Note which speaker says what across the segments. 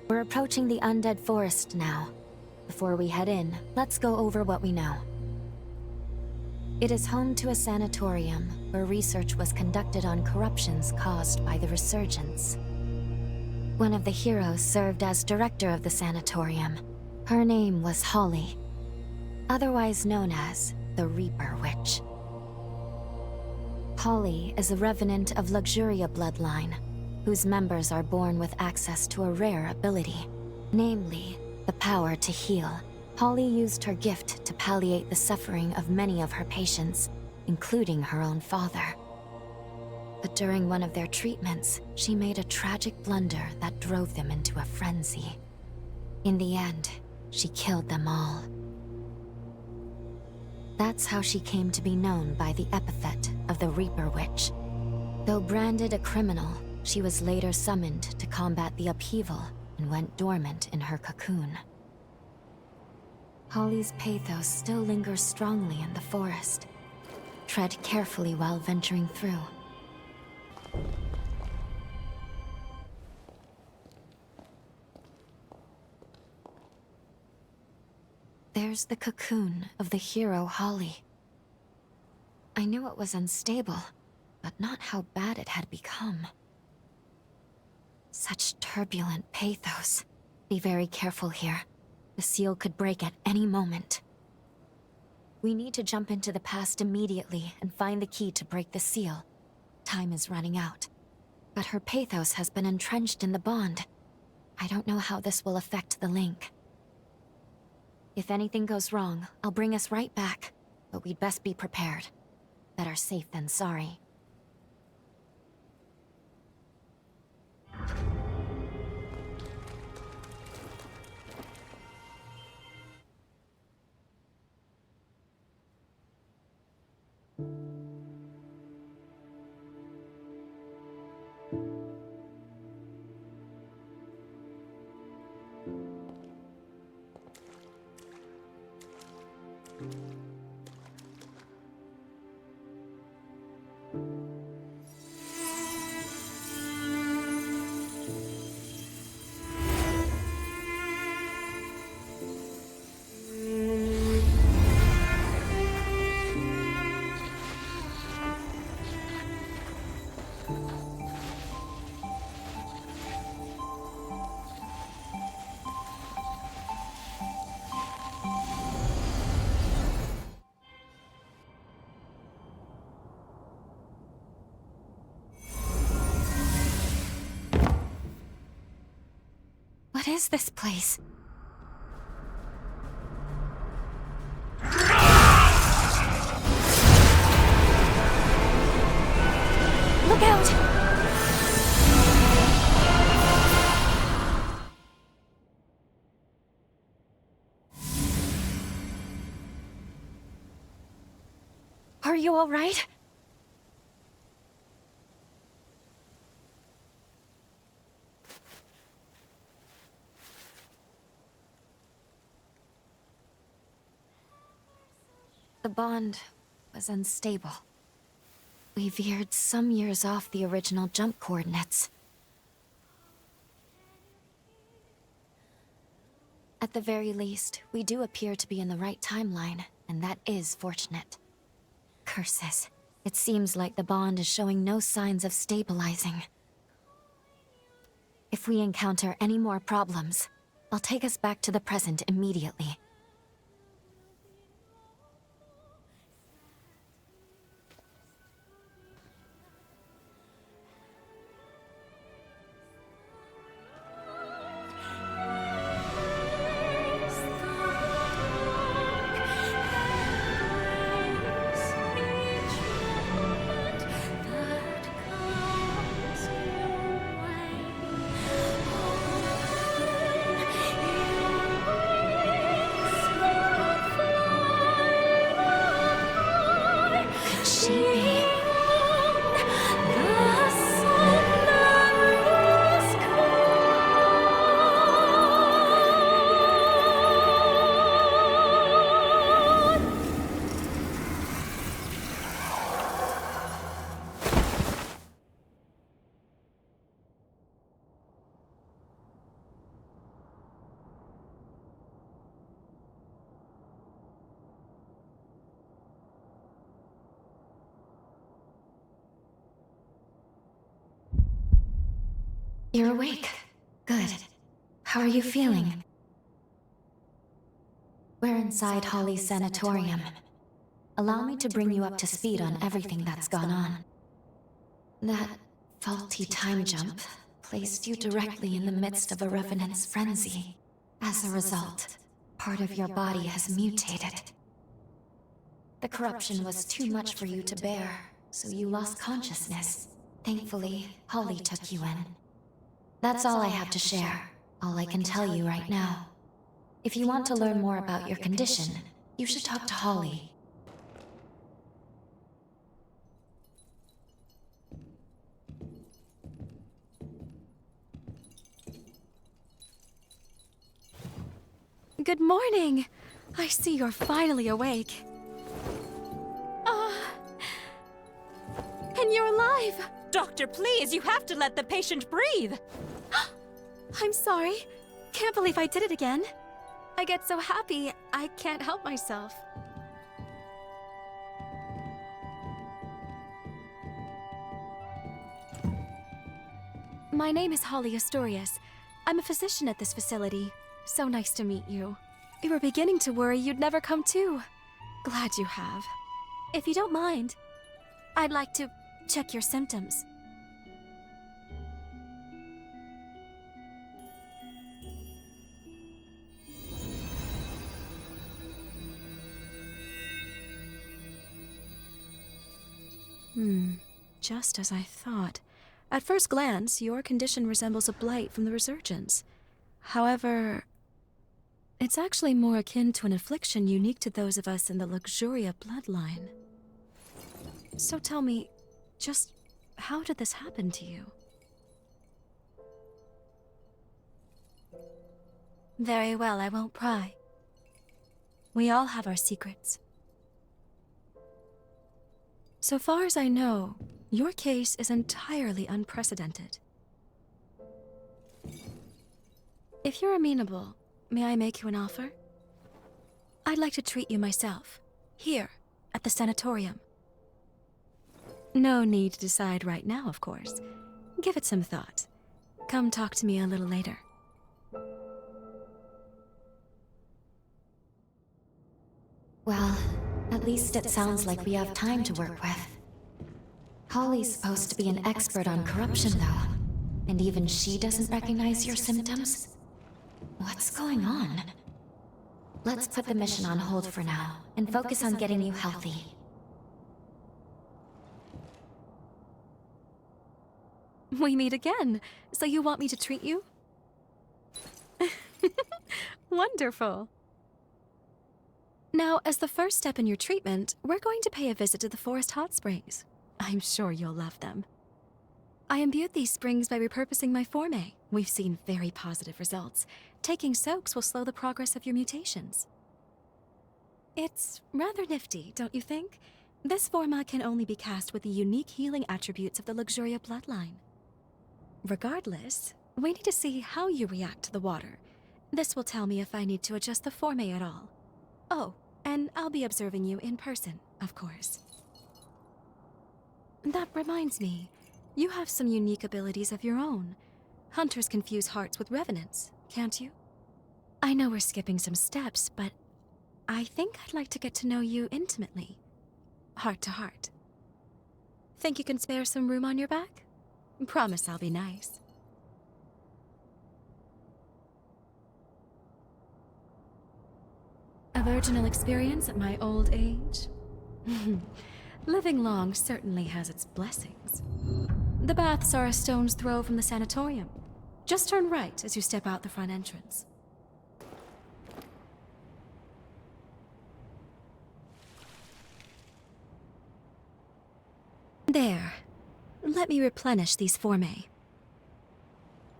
Speaker 1: We're approaching the undead forest now. Before we head in, let's go over what we know. It is home to a sanatorium where research was conducted on corruptions caused by the resurgence. One of the heroes served as director of the sanatorium. Her name was Holly, otherwise known as the Reaper Witch. Holly is a revenant of Luxuria bloodline, whose members are born with access to a rare ability, namely, the power to heal. Holly used her gift to palliate the suffering of many of her patients, including her own father. But during one of their treatments, she made a tragic blunder that drove them into a frenzy. In the end, she killed them all. That's how she came to be known by the epithet of the Reaper Witch. Though branded a criminal, she was later summoned to combat the upheaval and went dormant in her cocoon. Holly's pathos still lingers strongly in the forest. Tread carefully while venturing through. There's the cocoon of the hero Holly. I knew it was unstable, but not how bad it had become. Such turbulent pathos. Be very careful here. The seal could break at any moment. We need to jump into the past immediately and find the key to break the seal. Time is running out. But her pathos has been entrenched in the bond. I don't know how this will affect the link. If anything goes wrong, I'll bring us right back, but we'd best be prepared. Better safe than sorry. What is this place? Look out! Are you all right? The bond was unstable. We veered some years off the original jump coordinates. At the very least, we do appear to be in the right timeline, and that is fortunate. Curses. It seems like the bond is showing no signs of stabilizing. If we encounter any more problems, I'll take us back to the present immediately. You're awake. Good. How are you feeling? We're inside Holly's sanatorium. Allow me to bring you up to speed on everything that's gone on. That faulty time jump placed you directly in the midst of a revenant's frenzy. As a result, part of your body has mutated. The corruption was too much for you to bear, so you lost consciousness. Thankfully, Holly took you in. That's all I have to share, all I can tell you right now. If you want to learn more about your condition, you should talk to Holly.
Speaker 2: Good morning! I see you're finally awake. And you're alive!
Speaker 3: Doctor, please, you have to let the patient breathe!
Speaker 2: I'm sorry. Can't believe I did it again. I get so happy, I can't help myself. My name is Holly Asturias. I'm a physician at this facility. So nice to meet you. We were beginning to worry you'd never come to. Glad you have. If you don't mind, I'd like to check your symptoms. Just as I thought. At first glance, your condition resembles a blight from the resurgence. However, it's actually more akin to an affliction unique to those of us in the Luxuria bloodline. So tell me, just how did this happen to you? Very well, I won't pry. We all have our secrets. So far as I know, your case is entirely unprecedented. If you're amenable, may I make you an offer? I'd like to treat you myself, here, at the sanatorium. No need to decide right now, of course. Give it some thought. Come talk to me a little later.
Speaker 1: Well, at least it sounds like we have time to work with. Holly's supposed to be an expert on corruption, though. And even she doesn't recognize your symptoms? What's going on? Let's put the mission on hold for now, and focus on getting you healthy.
Speaker 2: We meet again. So you want me to treat you? Wonderful. Now, as the first step in your treatment, we're going to pay a visit to the forest hot springs. I'm sure you'll love them. I imbued these springs by repurposing my Forma. We've seen very positive results. Taking soaks will slow the progress of your mutations. It's rather nifty, don't you think? This Forma can only be cast with the unique healing attributes of the Luxuria bloodline. Regardless, we need to see how you react to the water. This will tell me if I need to adjust the Forma at all. Oh, and I'll be observing you in person, of course. That reminds me, you have some unique abilities of your own. Hunters confuse hearts with revenants, can't you? I know we're skipping some steps, but I think I'd like to get to know you intimately. Heart to heart. Think you can spare some room on your back? Promise I'll be nice. A virginal experience at my old age? Living long certainly has its blessings. The baths are a stone's throw from the sanatorium. Just turn right as you step out the front entrance. There. Let me replenish these Forma.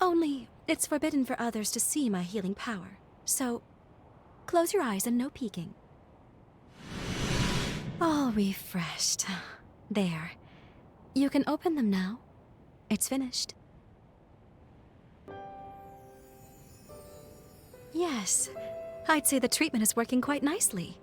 Speaker 2: Only, it's forbidden for others to see my healing power, so close your eyes and no peeking. All refreshed. There. You can open them now. It's finished. Yes, I'd say the treatment is working quite nicely.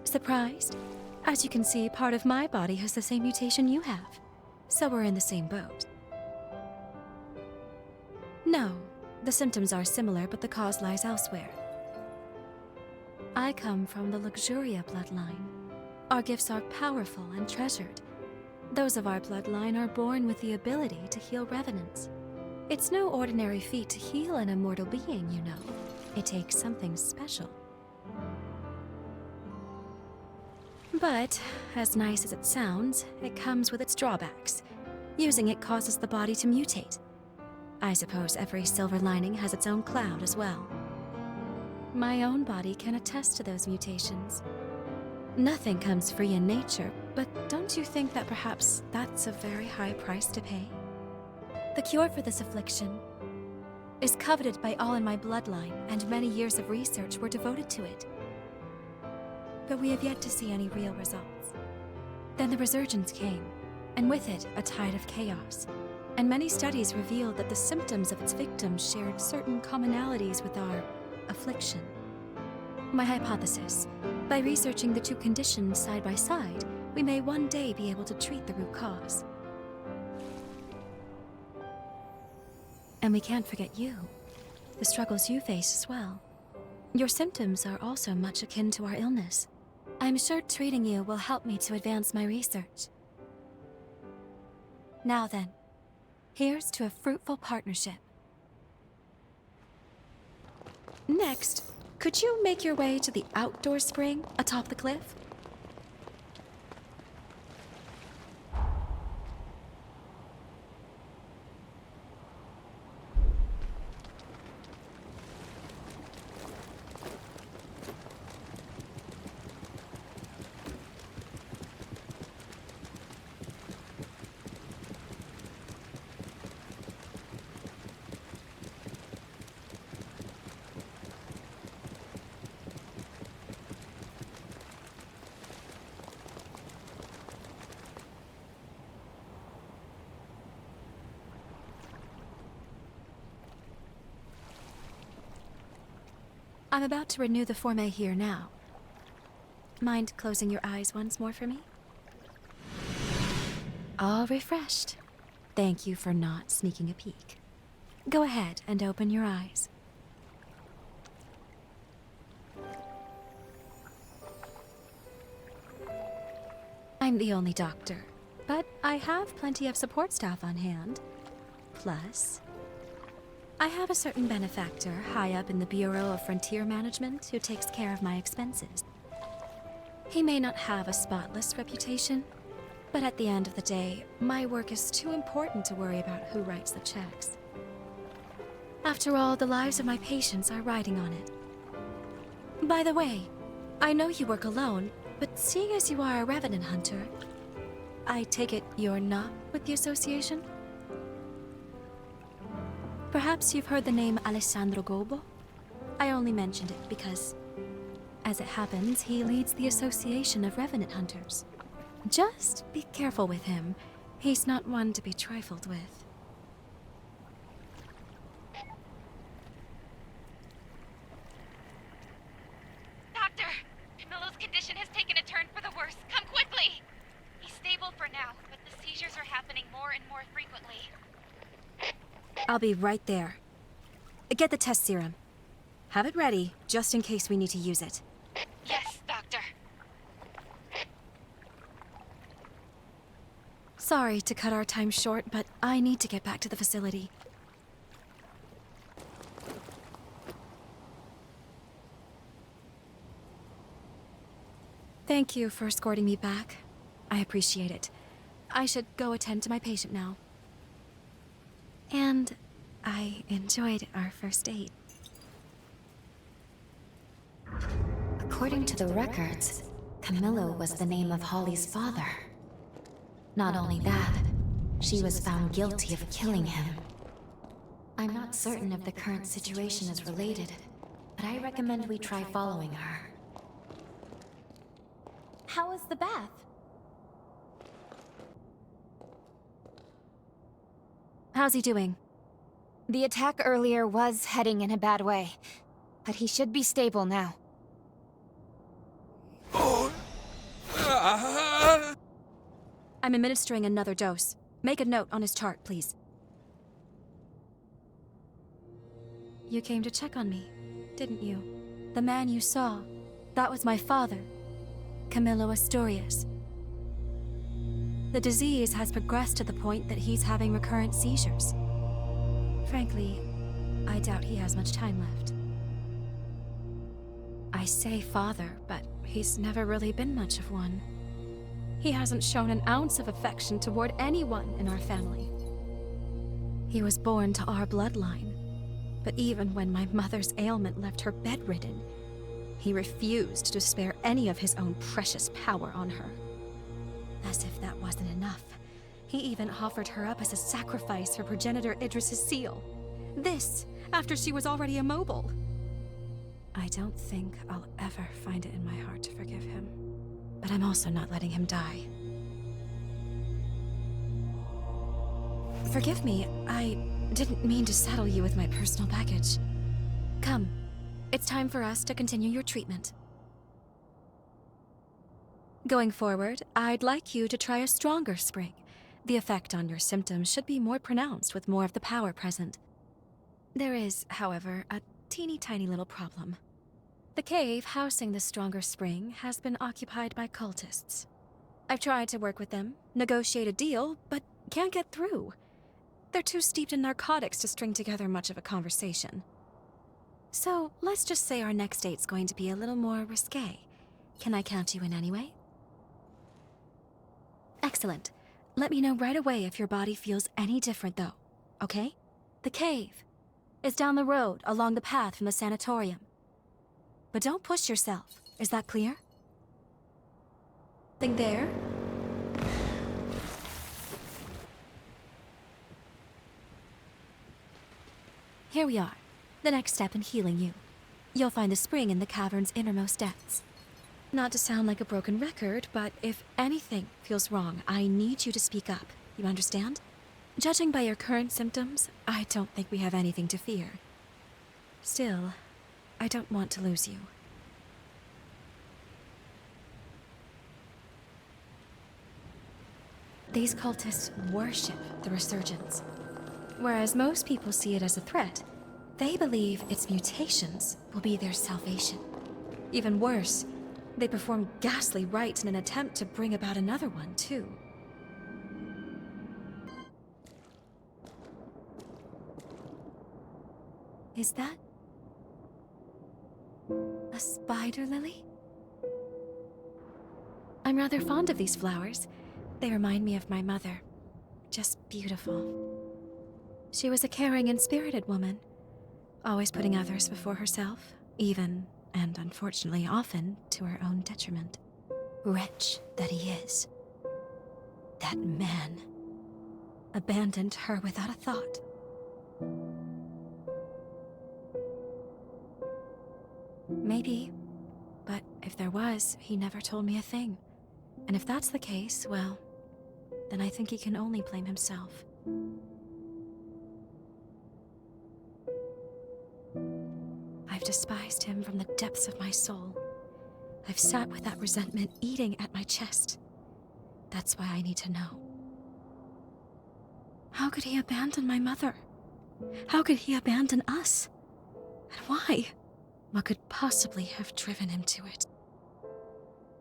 Speaker 2: Surprised? As you can see, part of my body has the same mutation you have. So we're in the same boat. No, the symptoms are similar, but the cause lies elsewhere. I come from the Luxuria bloodline. Our gifts are powerful and treasured. Those of our bloodline are born with the ability to heal revenants. It's no ordinary feat to heal an immortal being, you know. It takes something special. But, as nice as it sounds, it comes with its drawbacks. Using it causes the body to mutate. I suppose every silver lining has its own cloud as well. My own body can attest to those mutations. Nothing comes free in nature, but don't you think that perhaps that's a very high price to pay? The cure for this affliction is coveted by all in my bloodline, and many years of research were devoted to it. But we have yet to see any real results. Then the resurgence came, and with it, a tide of chaos. And many studies revealed that the symptoms of its victims shared certain commonalities with our affliction. My hypothesis: by researching the two conditions side by side, we may one day be able to treat the root cause. And we can't forget you, the struggles you face as well. Your symptoms are also much akin to our illness. I'm sure treating you will help me to advance my research. Now then, here's to a fruitful partnership. Next, could you make your way to the outdoor spring atop the cliff? I'm about to renew the Forma here now. Mind closing your eyes once more for me? All refreshed. Thank you for not sneaking a peek. Go ahead and open your eyes. I'm the only doctor, but I have plenty of support staff on hand. Plus, I have a certain benefactor high up in the Bureau of Frontier Management who takes care of my expenses. He may not have a spotless reputation, but at the end of the day, my work is too important to worry about who writes the checks. After all, the lives of my patients are riding on it. By the way, I know you work alone, but seeing as you are a revenant hunter, I take it you're not with the association? Perhaps you've heard the name Alessandro Gobo? I only mentioned it because, as it happens, he leads the Association of Revenant Hunters. Just be careful with him. He's not one to be trifled with.
Speaker 4: Doctor! Camilo's condition has taken a turn for the worse. Come quickly! He's stable for now, but the seizures are happening more and more frequently.
Speaker 2: I'll be right there. Get the test serum. Have it ready, just in case we need to use it.
Speaker 4: Yes, Doctor.
Speaker 2: Sorry to cut our time short, but I need to get back to the facility. Thank you for escorting me back. I appreciate it. I should go attend to my patient now. And I enjoyed our first date.
Speaker 1: According to the records, Camilo was the name of Holly's father. Not only that, she was found guilty of killing him. I'm not certain if the current situation is related, but I recommend we try following her.
Speaker 3: How was the bath?
Speaker 2: How's he doing?
Speaker 3: The attack earlier was heading in a bad way, but he should be stable now.
Speaker 5: Oh!
Speaker 2: I'm administering another dose. Make a note on his chart, please. You came to check on me, didn't you? The man you saw, that was my father, Camilo Asturias. The disease has progressed to the point that he's having recurrent seizures. Frankly, I doubt he has much time left. I say father, but he's never really been much of one. He hasn't shown an ounce of affection toward anyone in our family. He was born to our bloodline, but even when my mother's ailment left her bedridden, he refused to spare any of his own precious power on her. As if that wasn't enough, he even offered her up as a sacrifice for progenitor Idris's seal. This, after she was already immobile. I don't think I'll ever find it in my heart to forgive him. But I'm also not letting him die. Forgive me, I didn't mean to saddle you with my personal baggage. Come, it's time for us to continue your treatment. Going forward, I'd like you to try a stronger spring. The effect on your symptoms should be more pronounced with more of the power present. There is, however, a teeny tiny little problem. The cave housing the stronger spring has been occupied by cultists. I've tried to work with them, negotiate a deal, but can't get through. They're too steeped in narcotics to string together much of a conversation. So, let's just say our next date's going to be a little more risque. Can I count you in anyway? Excellent. Let me know right away if your body feels any different, though, okay? The cave is down the road along the path from the sanatorium. But don't push yourself. Is that clear? Thing there? Here we are. The next step in healing you. You'll find the spring in the cavern's innermost depths. Not to sound like a broken record, but if anything feels wrong, I need you to speak up. You understand? Judging by your current symptoms, I don't think we have anything to fear. Still, I don't want to lose you. These cultists worship the resurgence. Whereas most people see it as a threat, they believe its mutations will be their salvation. Even worse, they perform ghastly rites in an attempt to bring about another one, too. Is that a spider lily? I'm rather fond of these flowers. They remind me of my mother. Just beautiful. She was a caring and spirited woman, always putting others before herself, even, and unfortunately often, to her own detriment. Wretch that he is. That man abandoned her without a thought. Maybe, but if there was, he never told me a thing. And if that's the case, well, then I think he can only blame himself. I've despised him from the depths of my soul. I've sat with that resentment eating at my chest. That's why I need to know. How could he abandon my mother? How could he abandon us? And why? What could possibly have driven him to it?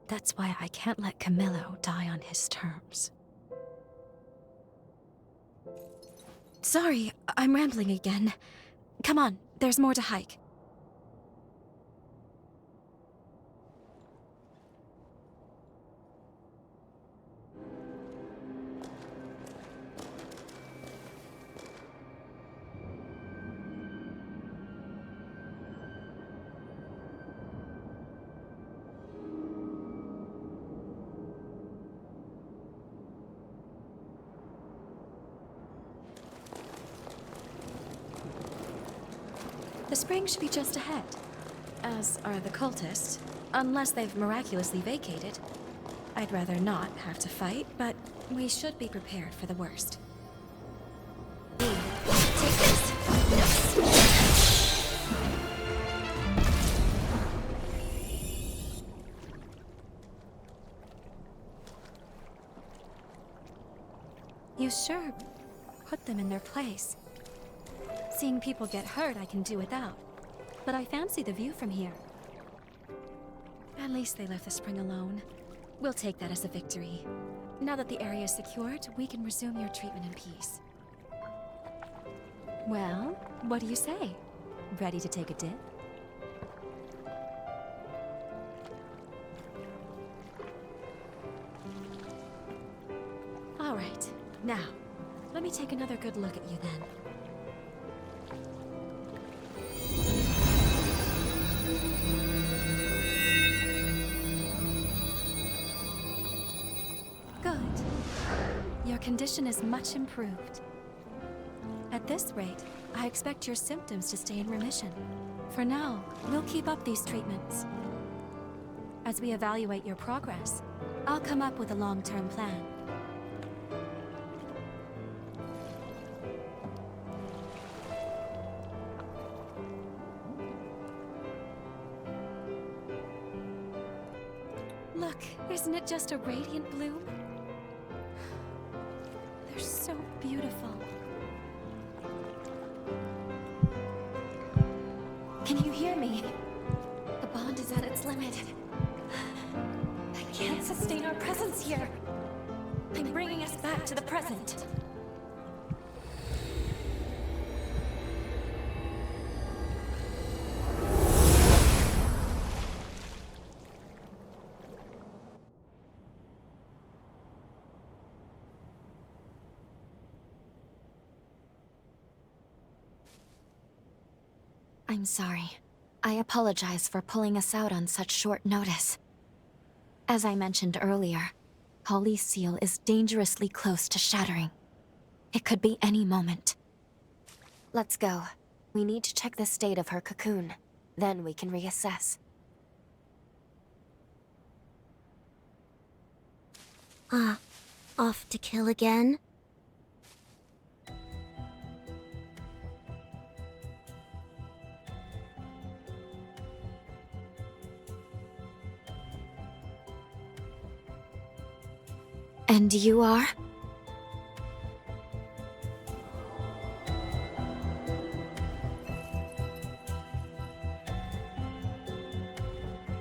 Speaker 2: That's why I can't let Camilo die on his terms. Sorry, I'm rambling again. Come on, there's more to hike. The spring should be just ahead, as are the cultists, unless they've miraculously vacated. I'd rather not have to fight, but we should be prepared for the worst. Take this. You sure put them in their place. Seeing people get hurt I can do without, but I fancy the view from here. At least they left the spring alone. We'll take that as a victory. Now that the area is secured, we can resume your treatment in peace. Well, what do you say? Ready to take a dip? All right, now, let me take another good look at you then. Good. Your condition is much improved. At this rate, I expect your symptoms to stay in remission. For now, we'll keep up these treatments. As we evaluate your progress, I'll come up with a long-term plan. Look, isn't it just a radiant bloom? They're so beautiful.
Speaker 1: Can you hear me? The bond is at its limit. I can't sustain our presence here. I'm bringing us back to the present. I'm sorry. I apologize for pulling us out on such short notice. As I mentioned earlier, Holly's seal is dangerously close to shattering. It could be any moment. Let's go. We need to check the state of her cocoon. Then we can reassess.
Speaker 5: Off to kill again?
Speaker 1: And you are?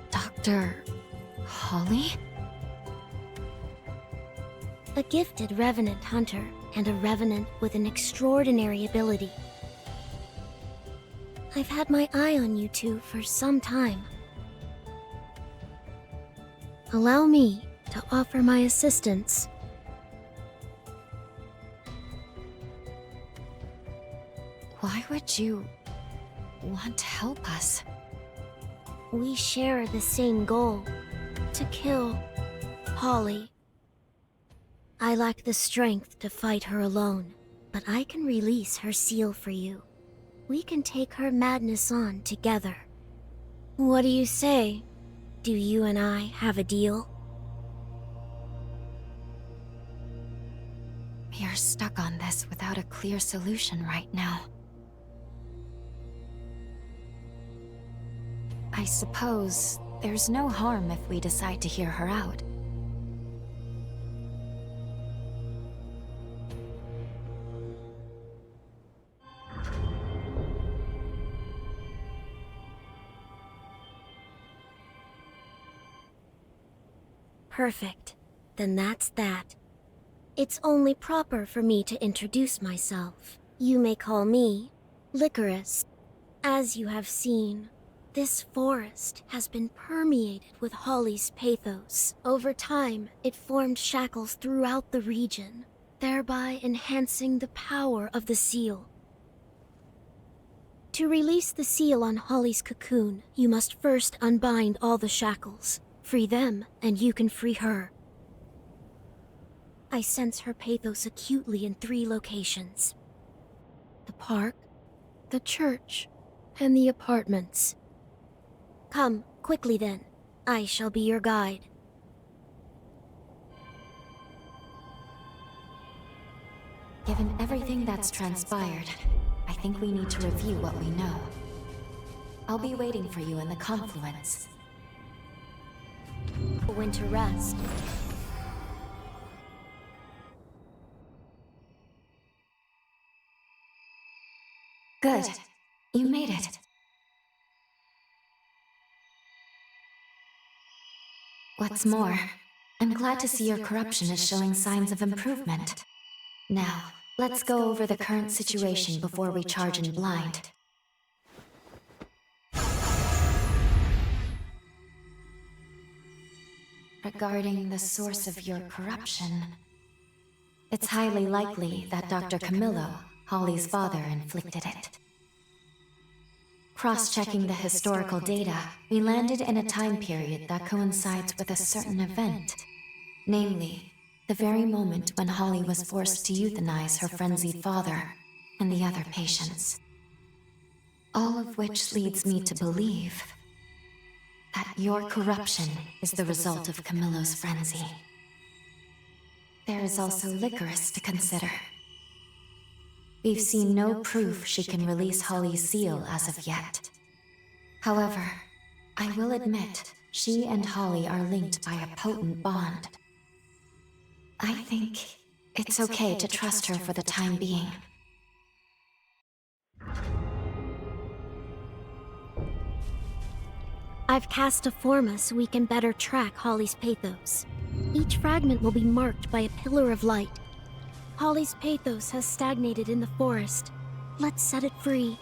Speaker 1: Dr. Holly?
Speaker 5: A gifted revenant hunter, and a revenant with an extraordinary ability. I've had my eye on you two for some time. Allow me to offer my assistance.
Speaker 1: Why would you want to help us?
Speaker 5: We share the same goal, to kill Holly. I lack the strength to fight her alone, but I can release her seal for you. We can take her madness on together. What do you say? Do you and I have a deal?
Speaker 1: We are stuck on this without a clear solution right now. I suppose there's no harm if we decide to hear her out.
Speaker 5: Perfect. Then that's that. It's only proper for me to introduce myself. You may call me Lycoris. As you have seen, this forest has been permeated with Holly's pathos. Over time, it formed shackles throughout the region, thereby enhancing the power of the seal. To release the seal on Holly's cocoon, you must first unbind all the shackles. Free them, and you can free her. I sense her pathos acutely in 3 locations: the park, the church, and the apartments. Come, quickly then. I shall be your guide.
Speaker 1: Given everything that's transpired, I think we need to review what we know. I'll be waiting for you in the confluence.
Speaker 5: Winter rest.
Speaker 1: Good. You made it. What's more, I'm glad to see your corruption is showing signs of improvement. Now, let's go over the current situation before we charge in blind. Regarding the source of your corruption, it's highly likely that Dr. Camilo, Holly's father, inflicted it. Cross-checking the historical data, we landed in a time period that coincides with a certain event. Namely, the very moment when Holly was forced to euthanize her frenzied father and the other patients. All of which leads me to believe that your corruption is the result of Camilo's frenzy. There is also Lycoris to consider. We've seen no proof she can release Holly's seal as of yet. However, I will admit, she and Holly are linked by a potent bond. I think it's okay to trust her for the time being.
Speaker 5: I've cast a Forma so we can better track Holly's pathos. Each fragment will be marked by a pillar of light. Holly's pathos has stagnated in the forest. Let's set it free.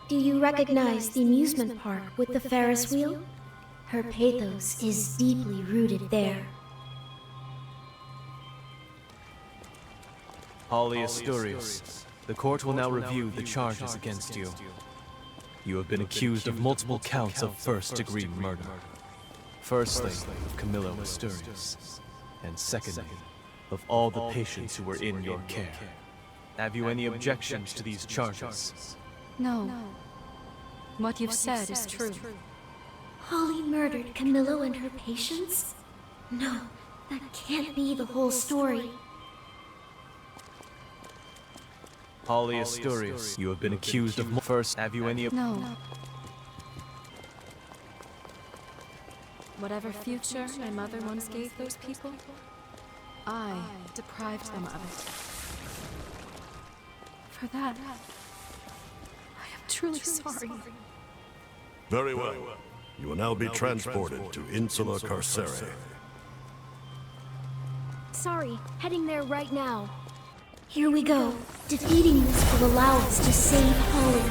Speaker 5: Do you recognize the amusement park with the Ferris wheel? Her pathos is deeply rooted there.
Speaker 6: Holly Asturias, the court will now review the charges against you. You have been accused of multiple counts of first-degree murder. Firstly, of Camilo Asturias, and secondly, of all the patients who were in your care. Have you any objections to these charges?
Speaker 2: No. What you've said is true.
Speaker 5: Holly murdered Camilo and her patients? No, that can't be the whole story.
Speaker 6: Holly Asturias, you have been accused of first. Have you any?
Speaker 2: No. Whatever future my mother once gave those people, I deprived them of it. For that, I am truly sorry.
Speaker 7: Very well. You will now be transported to Insula Carcere.
Speaker 5: Sorry, heading there right now. Here we go. Defeating this will allow us to save Holly.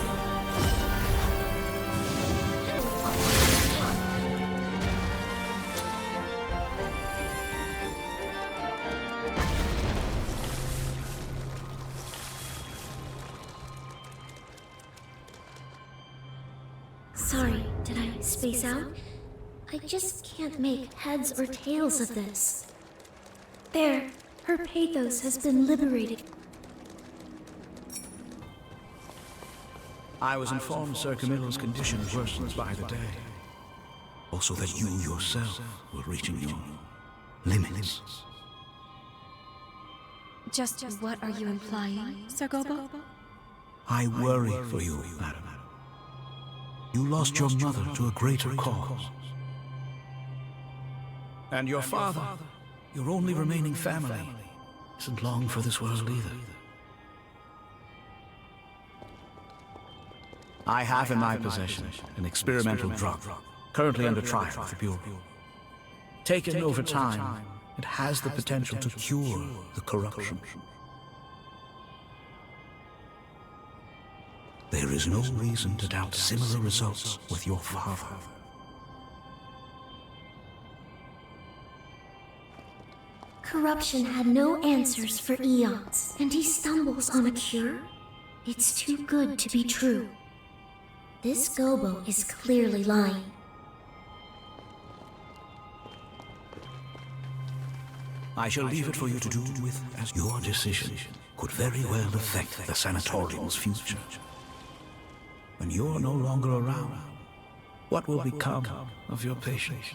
Speaker 5: Sorry, did I space out? I just can't make heads or tails of this. There, her pathos has been liberated.
Speaker 8: I was informed Sir Camilo's condition worsens by the day. Also that you yourself were reaching your limits.
Speaker 2: Just what are you implying, Sir Gobo?
Speaker 8: I worry for you, madam. You lost your mother to a greater cause. And your father, your only remaining family, isn't long for this world either. I have in my possession an experimental drug, currently under trial with the Bureau. Taken over time, it has the potential to cure the corruption. There is no reason to doubt similar results with your father.
Speaker 5: Corruption had no answers for eons, and he stumbles on a cure? It's too good to be true. This Gobo is clearly lying.
Speaker 8: I shall leave it for you to do with as your decision could very well affect the sanatorium's future. When you're no longer around, what will become of your patients?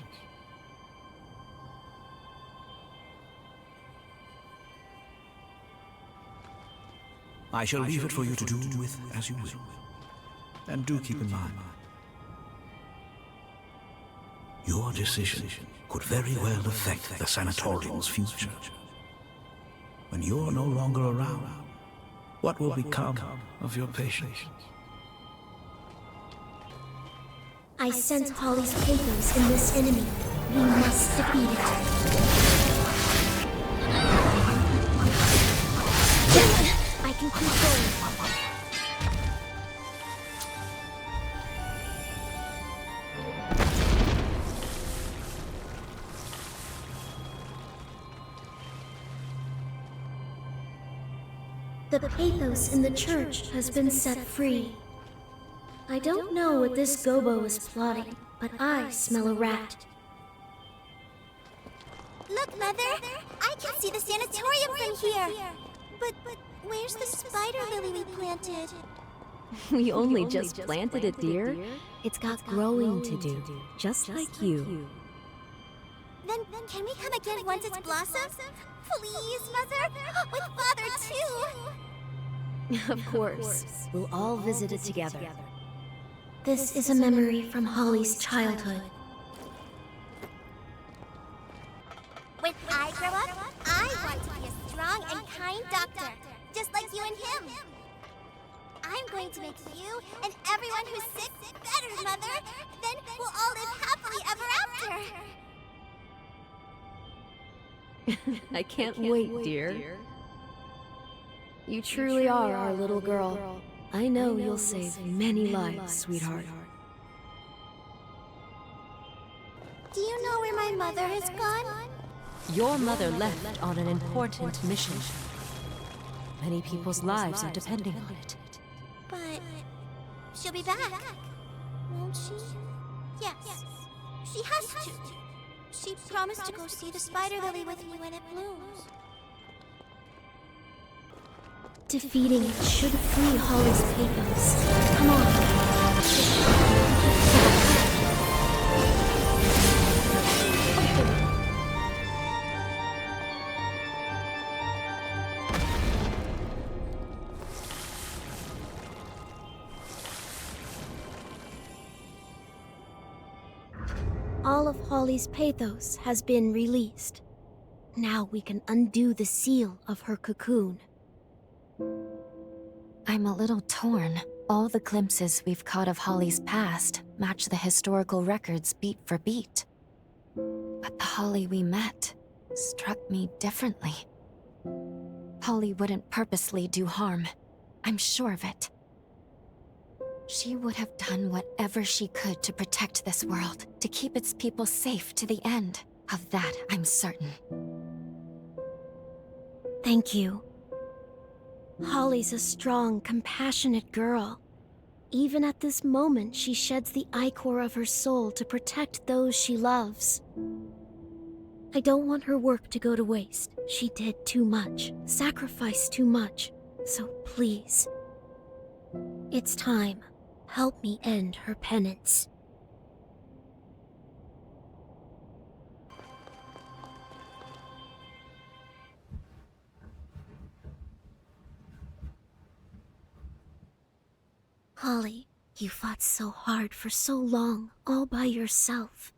Speaker 8: I shall leave it for you to do with as you will. And do keep in mind, your decision could very well affect the sanatorium's future. When you're no longer around, what will become of your patience?
Speaker 5: I sense Holly's pathos in this enemy. We must defeat it. I can keep going. The pathos in the church has been set free. I don't know what this Gobo is plotting, but I smell a rat.
Speaker 9: Look, Mother! I can see the sanatorium from here! But where's the spider lily we planted?
Speaker 10: We only just planted it, dear. It's got growing to do, just like you.
Speaker 9: Then can we come again once it's blossomed? Please, Mother! With Father, too!
Speaker 10: Of course. We'll all visit it together.
Speaker 5: This is a memory from Holly's childhood.
Speaker 9: When I grow up, I want to be a strong and kind doctor, just like you and him. I'm going to make you and everyone who's sick better, Mother. Then we'll all live happily ever after.
Speaker 10: I can't wait, dear. You truly are our little girl. I know you'll save many lives, sweetheart.
Speaker 9: Do you know where my mother has gone?
Speaker 10: Your mother left on an important mission. Many people's lives are depending on it.
Speaker 9: But she'll be back, won't she? Yes, she has to. She promised to go see the spider lily with me when it blooms.
Speaker 5: Defeating it should free Holly's pathos. Come on. All of Holly's pathos has been released. Now we can undo the seal of her cocoon.
Speaker 1: I'm a little torn. All the glimpses we've caught of Holly's past match the historical records beat for beat. But the Holly we met struck me differently. Holly wouldn't purposely do harm. I'm sure of it. She would have done whatever she could to protect this world, to keep its people safe to the end. Of that, I'm certain.
Speaker 5: Thank you. Holly's a strong, compassionate girl. Even at this moment, she sheds the ichor of her soul to protect those she loves. I don't want her work to go to waste. She did too much, sacrificed too much. So please, it's time. Help me end her penance. Holly, you fought so hard for so long, all by yourself.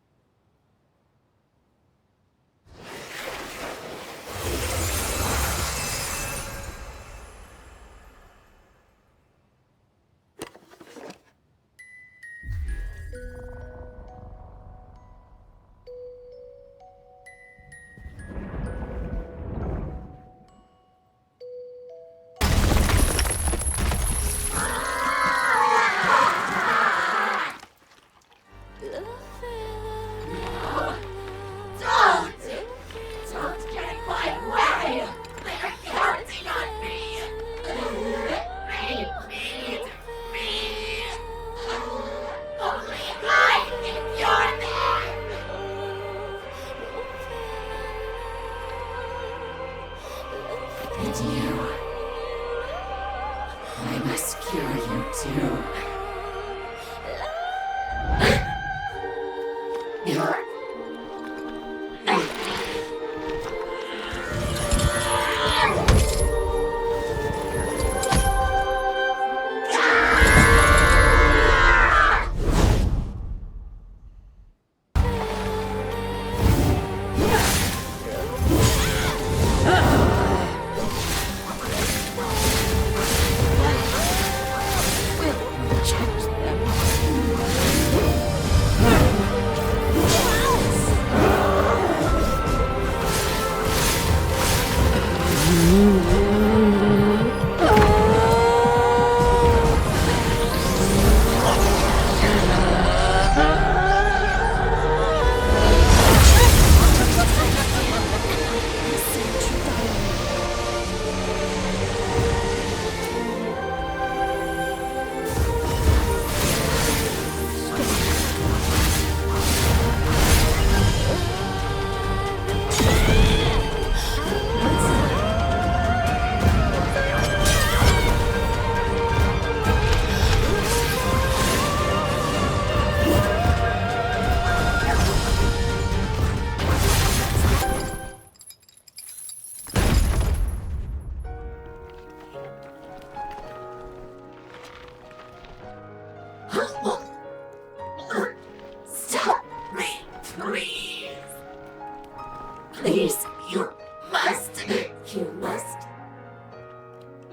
Speaker 11: Please, you must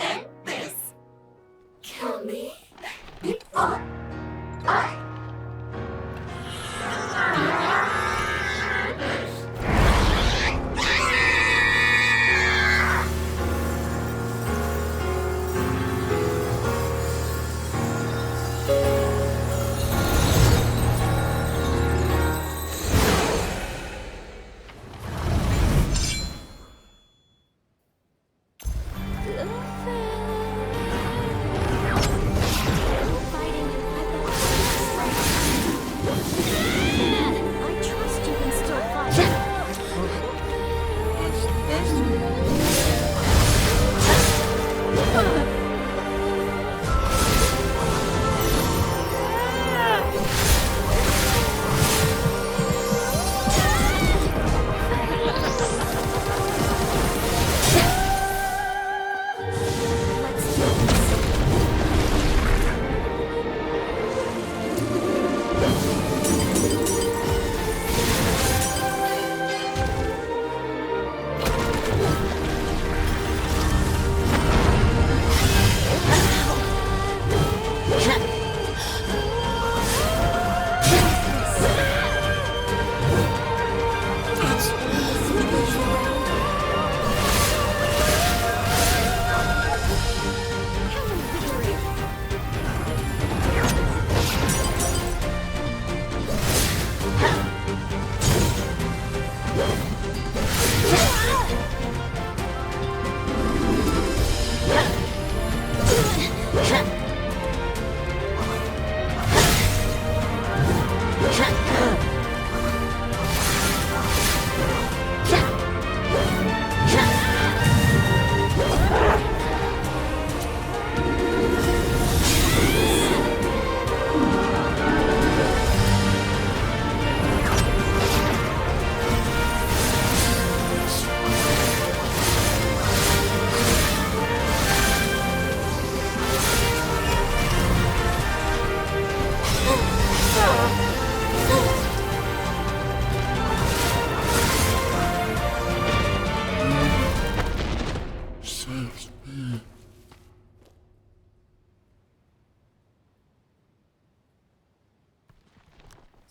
Speaker 11: end this. Kill me before I...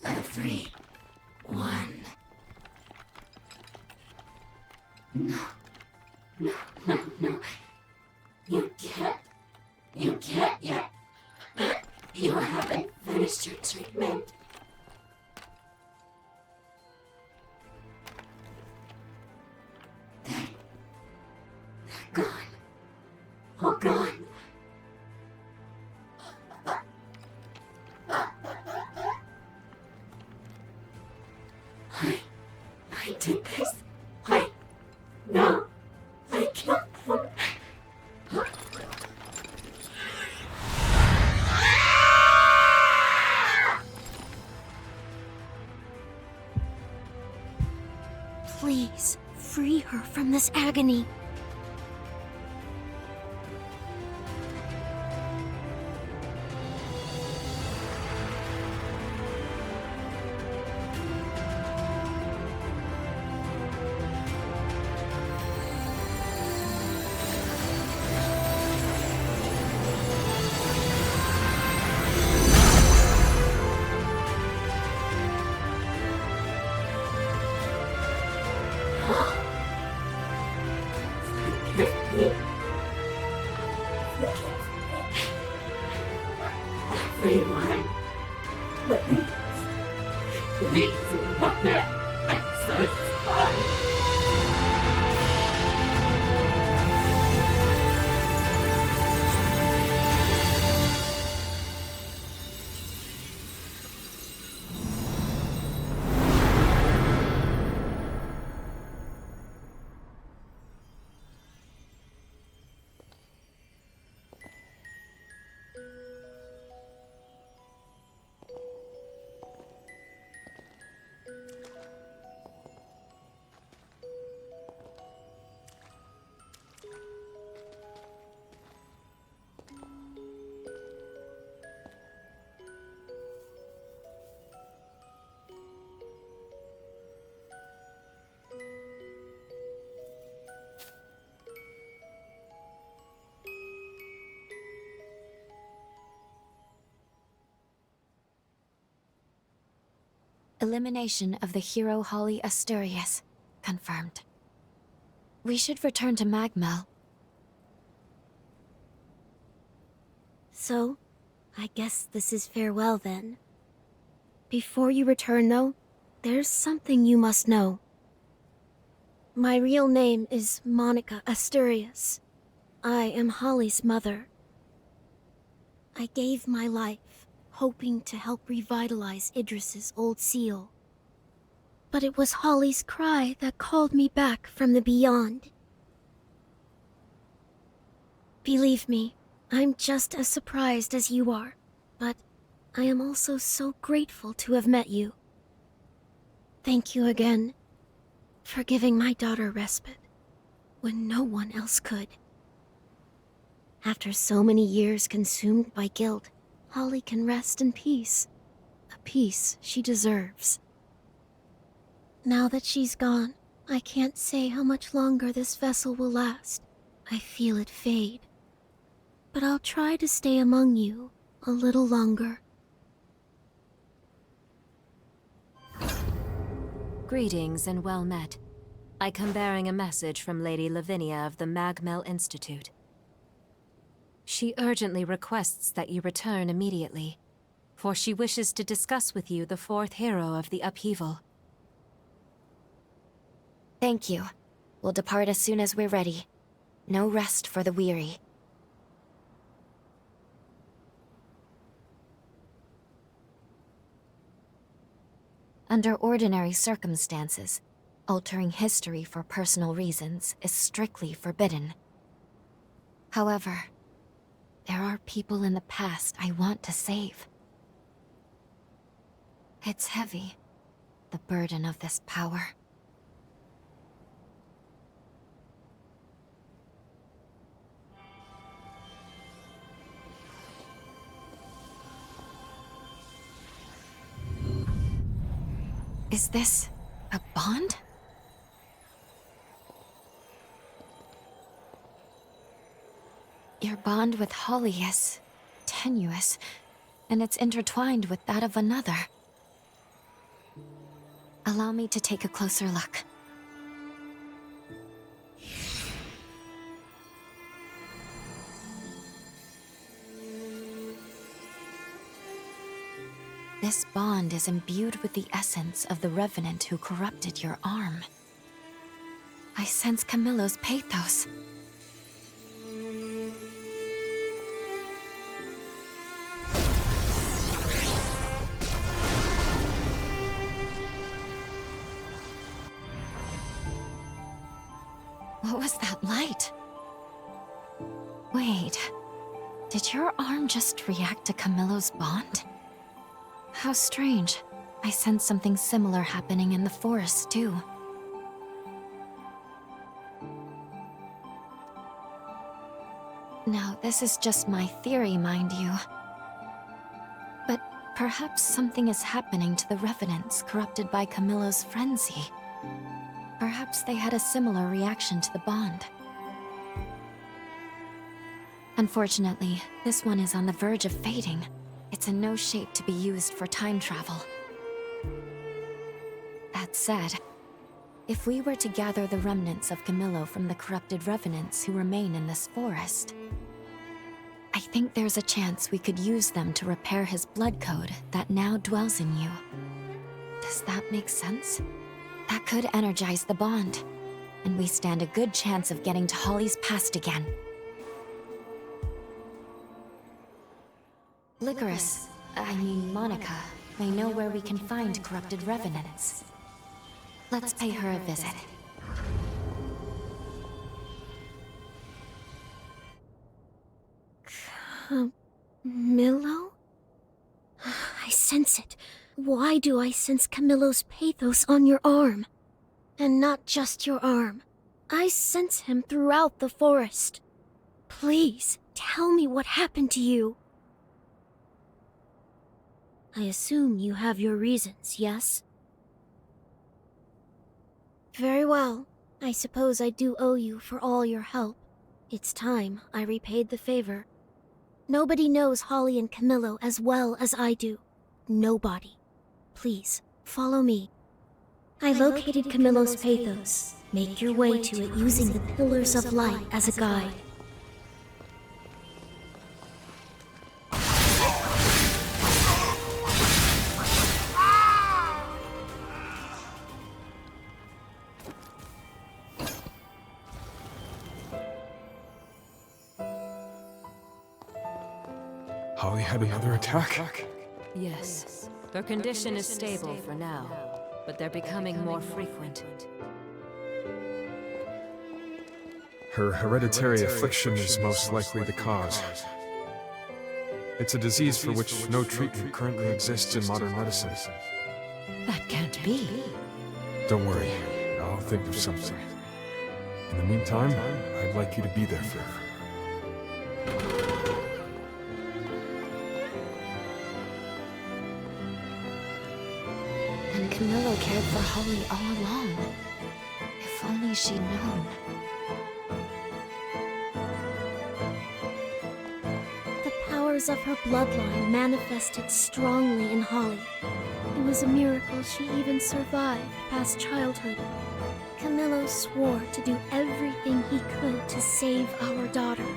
Speaker 11: Everyone. No. You can't yet. You haven't finished your treatment. They're gone. All gone. I did this. No. I killed them.
Speaker 5: Please, free her from this agony.
Speaker 11: Everyone, please let me exercise.
Speaker 1: Elimination of the hero Holly Asturias. Confirmed. We should return to Magmel.
Speaker 5: So, I guess this is farewell then. Before you return, though, there's something you must know. My real name is Monica Asturias. I am Holly's mother. I gave my life, hoping to help revitalize Idris's old seal. But it was Holly's cry that called me back from the beyond. Believe me, I'm just as surprised as you are, but I am also so grateful to have met you. Thank you again for giving my daughter respite when no one else could. After so many years consumed by guilt, Holly can rest in peace, a peace she deserves. Now that she's gone, I can't say how much longer this vessel will last. I feel it fade. But I'll try to stay among you a little longer.
Speaker 12: Greetings and well met. I come bearing a message from Lady Lavinia of the Magmel Institute. She urgently requests that you return immediately, for she wishes to discuss with you the fourth hero of the upheaval.
Speaker 1: Thank you. We'll depart as soon as we're ready. No rest for the weary. Under ordinary circumstances, altering history for personal reasons is strictly forbidden. However, there are people in the past I want to save. It's heavy, the burden of this power. Is this a bond? Your bond with Holly is tenuous, and it's intertwined with that of another. Allow me to take a closer look. This bond is imbued with the essence of the revenant who corrupted your arm. I sense Camilo's pathos. What was that light? Wait, did your arm just react to Camilo's bond? How strange. I sense something similar happening in the forest, too. Now, this is just my theory, mind you. But perhaps something is happening to the revenants corrupted by Camilo's frenzy. Perhaps they had a similar reaction to the bond. Unfortunately, this one is on the verge of fading. It's in no shape to be used for time travel. That said, if we were to gather the remnants of Camilo from the corrupted revenants who remain in this forest, I think there's a chance we could use them to repair his blood code that now dwells in you. Does that make sense? That could energize the bond, and we stand a good chance of getting to Holly's past again. Lycoris, I mean Monica, may know where we can find corrupted revenants. Let's pay her a visit.
Speaker 5: Camilo? I sense it. Why do I sense Camilo's pathos on your arm? And not just your arm. I sense him throughout the forest. Please, tell me what happened to you. I assume you have your reasons, yes? Very well. I suppose I do owe you for all your help. It's time I repaid the favor. Nobody knows Holly and Camilo as well as I do. Nobody. Please, Follow me. I located Camilo's pathos. Make your way to it using the Pillars of Light as a guide.
Speaker 13: Holly had another attack?
Speaker 12: Yes. Her condition is stable for now, but they're becoming more frequent.
Speaker 13: Her hereditary affliction is most likely the cause. It's a disease for which no treatment currently exists in modern medicine.
Speaker 12: That can't be.
Speaker 13: Don't worry, I'll think of something. In the meantime, I'd like you to be there for her.
Speaker 1: And Camilo cared for Holly all along. If only she'd known.
Speaker 5: The powers of her bloodline manifested strongly in Holly. It was a miracle she even survived past childhood. Camilo swore to do everything he could to save our daughter.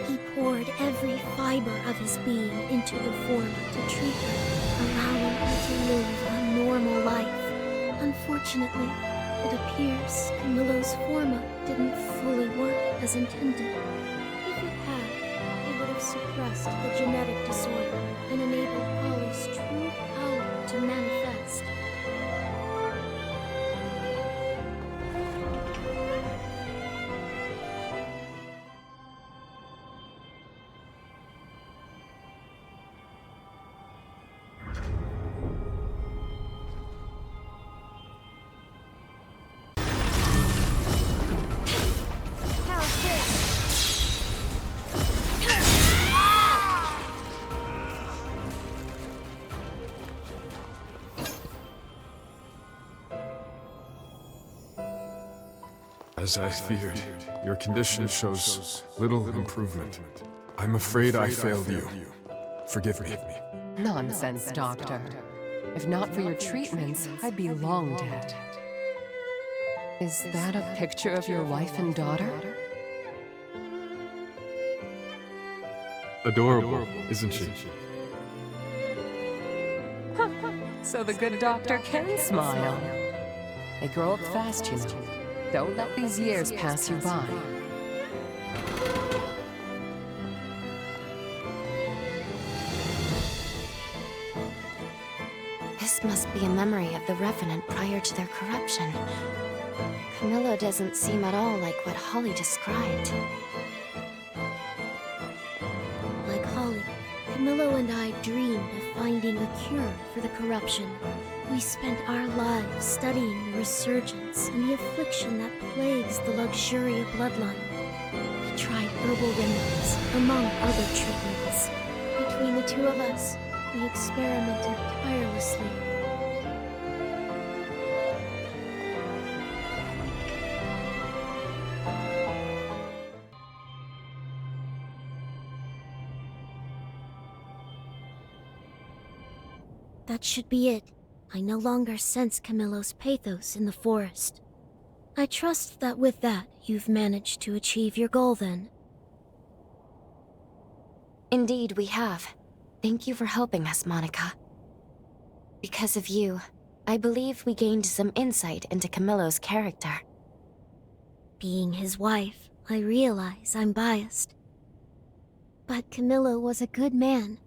Speaker 5: He poured every fiber of his being into the Forma to treat her, allowing her to live a normal life. Unfortunately, it appears Camilo's Forma didn't fully work as intended. If it had, it would have suppressed the genetic disorder and enabled Holly's true power to manifest.
Speaker 13: As I feared, your condition shows little improvement. I'm afraid I failed you. Forgive me.
Speaker 14: Nonsense, Doctor. If not for your treatments, I'd be long dead. Is that a picture of your wife and daughter?
Speaker 13: Adorable, isn't she?
Speaker 14: So the good doctor can smile. They grow up fast, you know. Don't let these years pass you by.
Speaker 1: This must be a memory of the Revenant prior to their corruption. Camilo doesn't seem at all like what Holly described.
Speaker 5: Like Holly, Camilo and I dreamed of finding a cure for the corruption. We spent our lives studying the resurgence and the affliction that plagues the Luxuria bloodline. We tried herbal remedies, among other treatments. Between the two of us, we experimented tirelessly. That should be it. I no longer sense Camilo's pathos in the forest. I trust that with that, you've managed to achieve your goal then.
Speaker 1: Indeed, we have. Thank you for helping us, Monica. Because of you, I believe we gained some insight into Camilo's character.
Speaker 5: Being his wife, I realize I'm biased. But Camilo was a good man.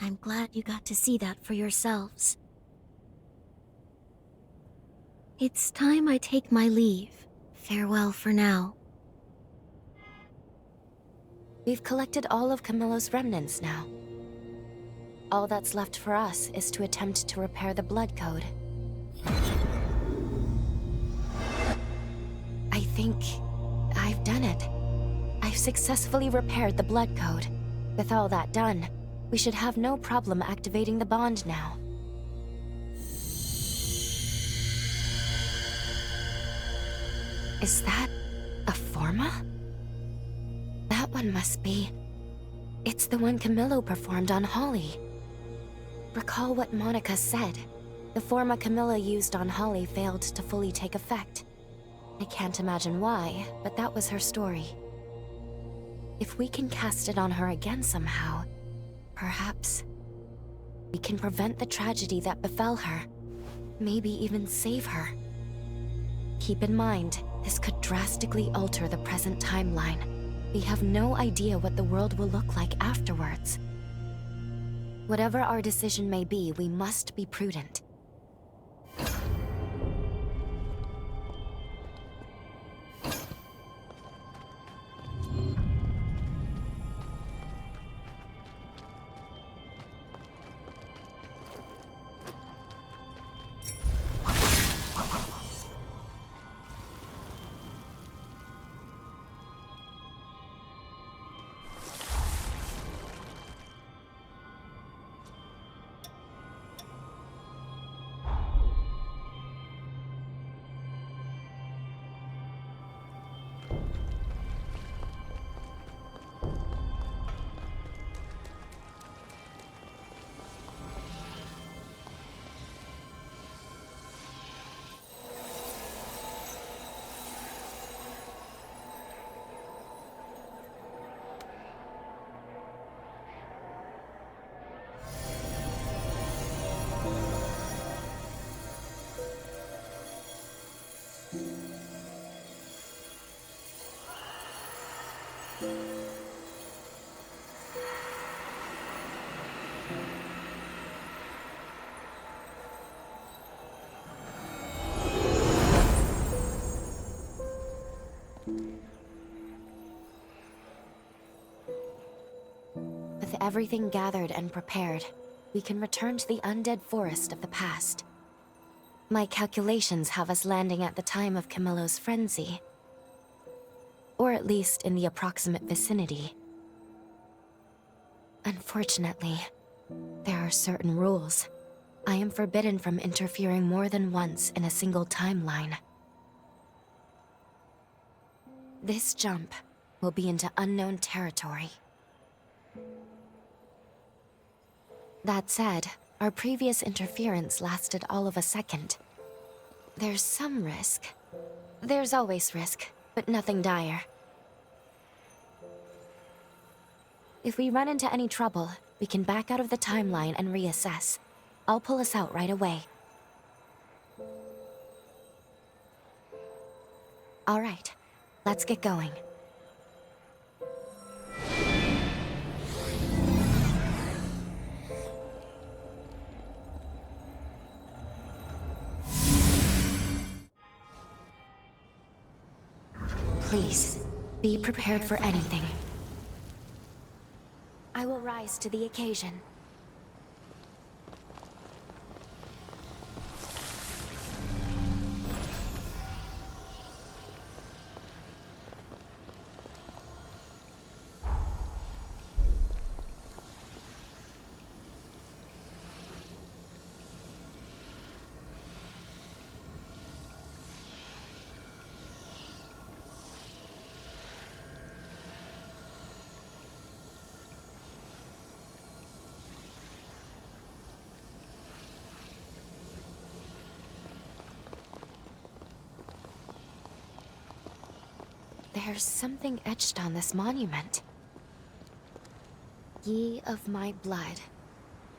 Speaker 5: I'm glad you got to see that for yourselves. It's time I take my leave. Farewell for now.
Speaker 1: We've collected all of Camilo's remnants now. All that's left for us is to attempt to repair the blood code. I think I've done it. I've successfully repaired the blood code. With all that done, we should have no problem activating the bond now. Is that a Forma? That one must be. It's the one Camilo performed on Holly. Recall what Monica said. The Forma Camilla used on Holly failed to fully take effect. I can't imagine why, but that was her story. If we can cast it on her again somehow, perhaps we can prevent the tragedy that befell her. Maybe even save her. Keep in mind, this could drastically alter the present timeline. We have no idea what the world will look like afterwards. Whatever our decision may be, we must be prudent. With everything gathered and prepared, we can return to the undead forest of the past. My calculations have us landing at the time of Camilo's frenzy. Or at least in the approximate vicinity. Unfortunately, there are certain rules. I am forbidden from interfering more than once in a single timeline. This jump will be into unknown territory. That said, our previous interference lasted all of a second. There's some risk. There's always risk, but nothing dire. If we run into any trouble, we can back out of the timeline and reassess. I'll pull us out right away. All right, let's get going. Please, be prepared for anything. I will rise to the occasion. There's something etched on this monument. Ye of my blood,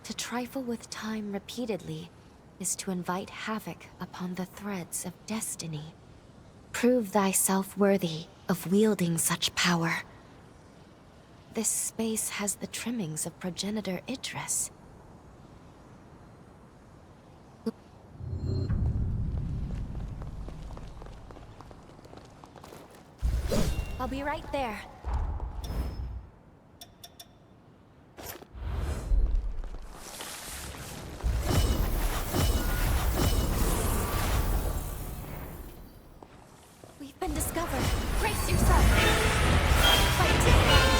Speaker 1: to trifle with time repeatedly is to invite havoc upon the threads of destiny. Prove thyself worthy of wielding such power. This space has the trimmings of progenitor Idris. I'll be right there. We've been discovered. Brace yourself. Fight to the end.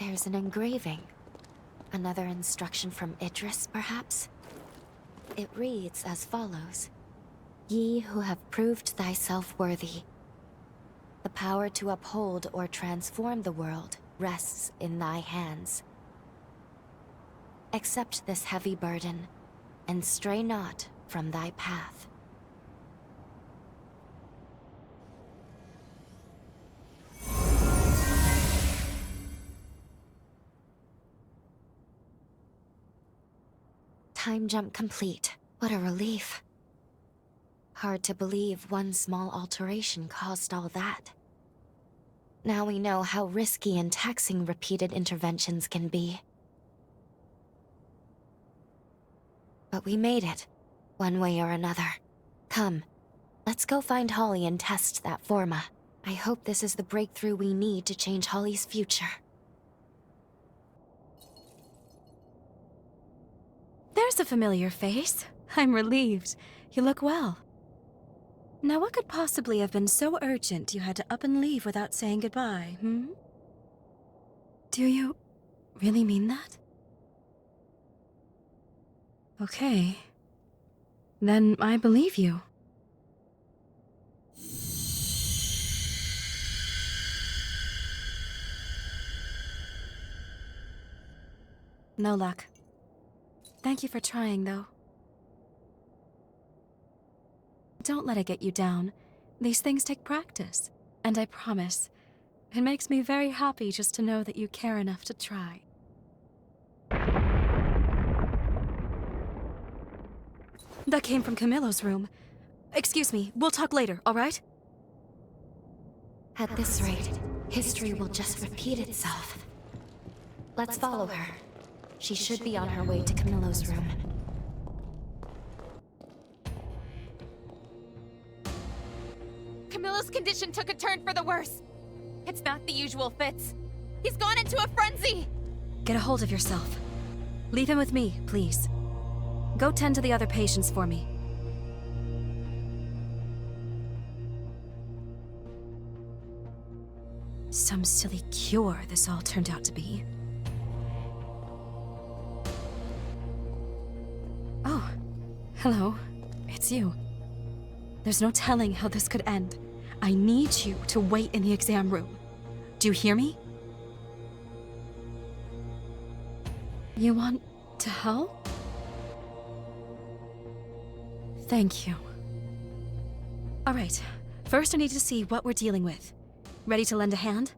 Speaker 1: There's an engraving. Another instruction from Idris, perhaps? It reads as follows. Ye who have proved thyself worthy. The power to uphold or transform the world rests in thy hands. Accept this heavy burden, and stray not from thy path. Time jump complete. What a relief. Hard to believe one small alteration caused all that. Now we know how risky and taxing repeated interventions can be. But we made it, one way or another. Come, let's go find Holly and test that Forma. I hope this is the breakthrough we need to change Holly's future.
Speaker 2: There's a familiar face. I'm relieved. You look well. Now what could possibly have been so urgent you had to up and leave without saying goodbye, hmm? Do you really mean that? Okay. Then I believe you. No luck. Thank you for trying, though. Don't let it get you down. These things take practice. And I promise, it makes me very happy just to know that you care enough to try. That came from Camilo's room. Excuse me, we'll talk later, all right?
Speaker 1: At this rate, history will just repeat itself. Let's follow her. She should be on her way to Camilo's room.
Speaker 3: Camilo's condition took a turn for the worse. It's not the usual fits. He's gone into a frenzy!
Speaker 2: Get a hold of yourself. Leave him with me, please. Go tend to the other patients for me. Some silly cure this all turned out to be. Oh, hello. It's you. There's no telling how this could end. I need you to wait in the exam room. Do you hear me? You want to help? Thank you. All right, first I need to see what we're dealing with. Ready to lend a hand?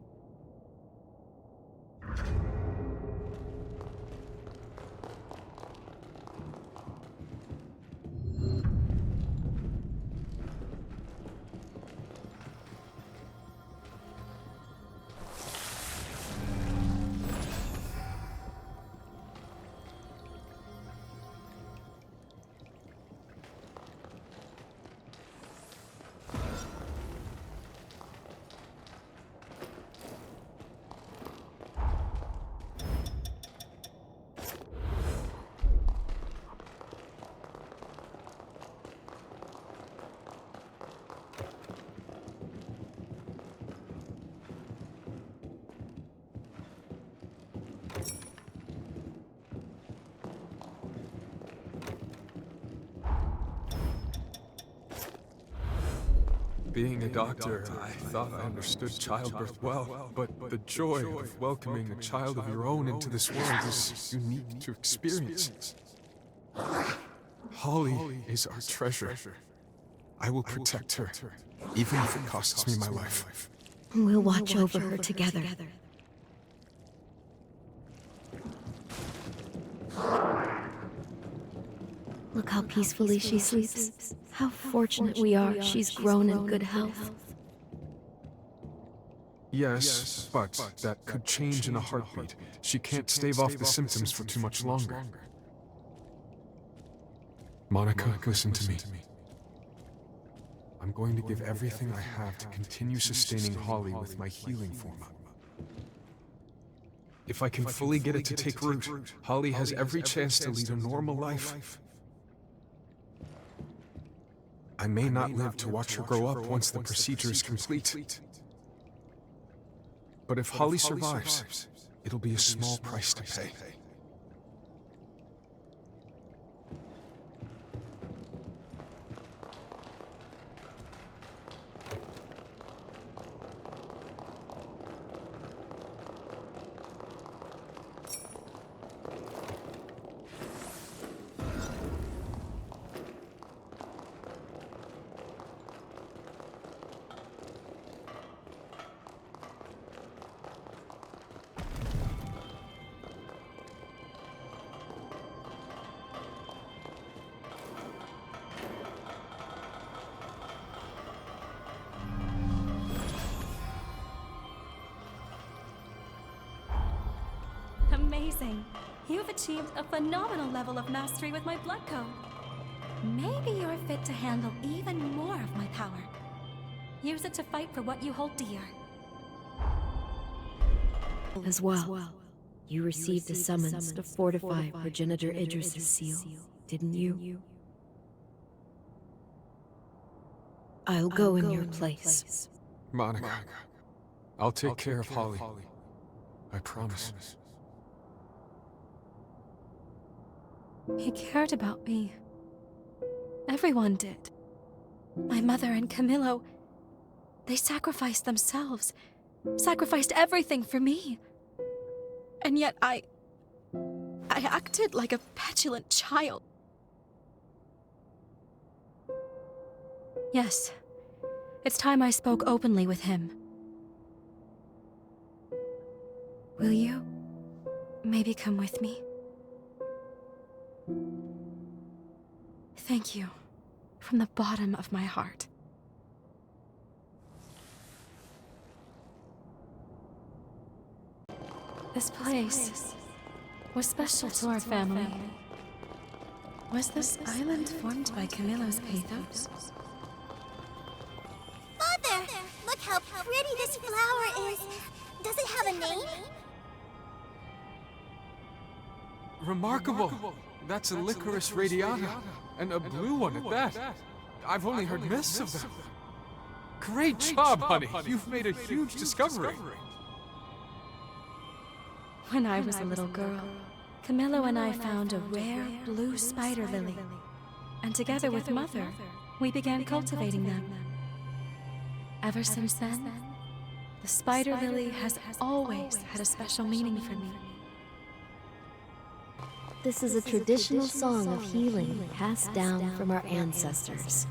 Speaker 13: Being a doctor, I thought I understood childbirth well, but the joy of welcoming a child of your own into this world is unique to experience. Holly is our treasure. I will protect her, even if it costs me my life.
Speaker 10: We'll watch over her together. Look how peacefully she sleeps. How fortunate we are she's grown in good health.
Speaker 13: Yes, but that could change in a heartbeat. She can't stave off the symptoms for too much longer. Monica, listen to me. I'm going to give everything I have to continue sustaining Holly with my healing Forma. If I can fully get it to take root, Holly has every chance to lead a normal life. I may not live to watch her grow up once the procedure is complete. But if Holly survives, It'll be a small price to pay.
Speaker 2: Amazing. You've achieved a phenomenal level of mastery with my blood code. Maybe you're fit to handle even more of my power. Use it to fight for what you hold dear.
Speaker 10: As well, you received a summons to fortify Progenitor Idris's seal, didn't you? I'll go in your place.
Speaker 13: Monica, I'll take care of Holly. I promise.
Speaker 2: He cared about me. Everyone did. My mother and Camilo, they sacrificed themselves, sacrificed everything for me. And yet I acted like a petulant child. Yes, it's time I spoke openly with him. Will you maybe come with me? Thank you, from the bottom of my heart. This place was special to our family. Was this island formed by Camilo's pathos?
Speaker 9: Father! Look how pretty this flower is! Does it have a name?
Speaker 13: Remarkable! That's a Lycoris radiata, and a blue one at that. I've only heard myths of them. Great job, honey! You've made a huge discovery.
Speaker 2: When I was a little girl, Camilo and I found a rare blue spider lily. And together with Mother, we began cultivating them. Ever since then, the spider lily has always had a special meaning for me.
Speaker 10: This is a traditional song of healing passed down from our ancestors.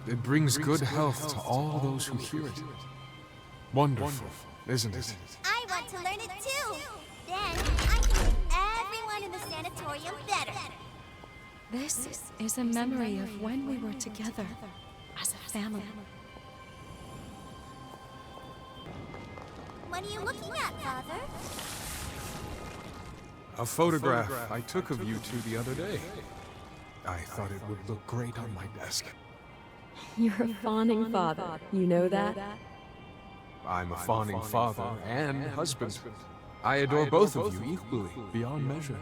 Speaker 13: It brings good health to all those who hear it. Wonderful, isn't it?
Speaker 9: I want to learn it too! Then I can make everyone in the sanatorium better.
Speaker 2: This is a memory of when we were together as a family.
Speaker 9: What are you looking at, Father?
Speaker 13: A photograph I took of you two the other day. I thought it would look great on my desk.
Speaker 10: You're a fawning father, you know that?
Speaker 13: I'm a fawning father and husband. I adore both of you equally, beyond measure.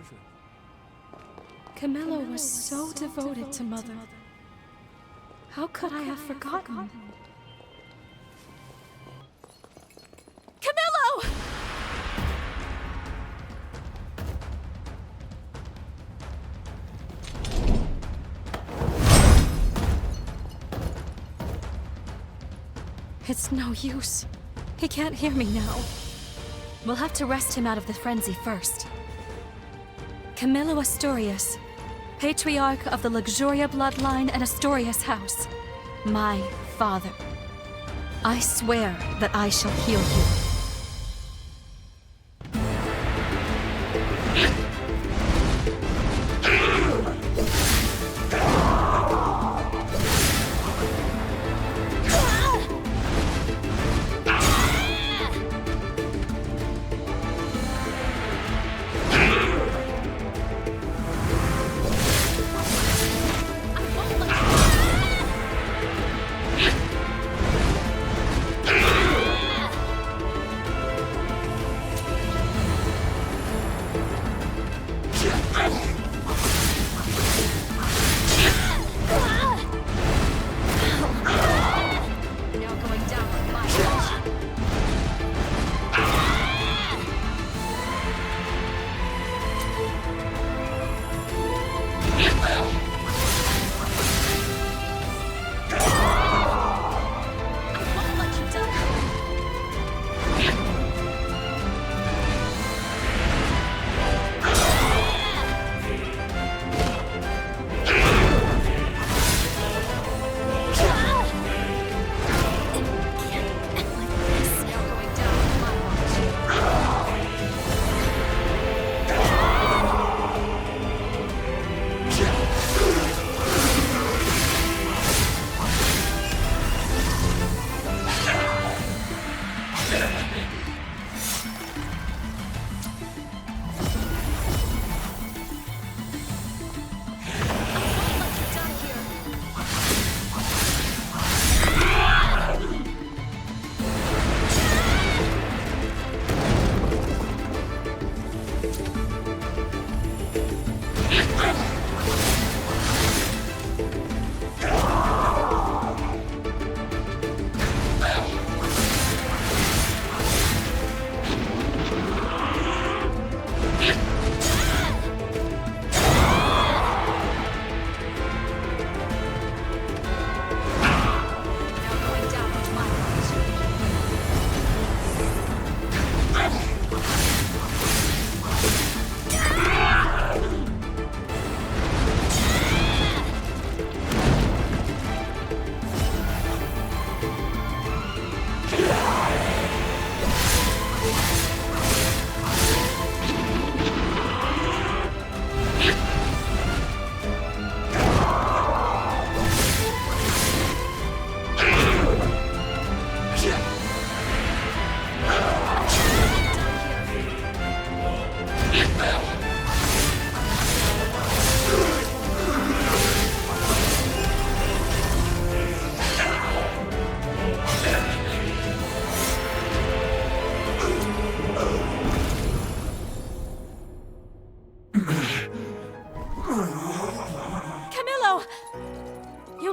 Speaker 2: Camilo was so devoted to Mother. How could I have forgotten? Camilo! It's no use. He can't hear me now. We'll have to wrest him out of the frenzy first. Camilo Asturias, Patriarch of the Luxuria bloodline and Asturias house. My father. I swear that I shall heal you.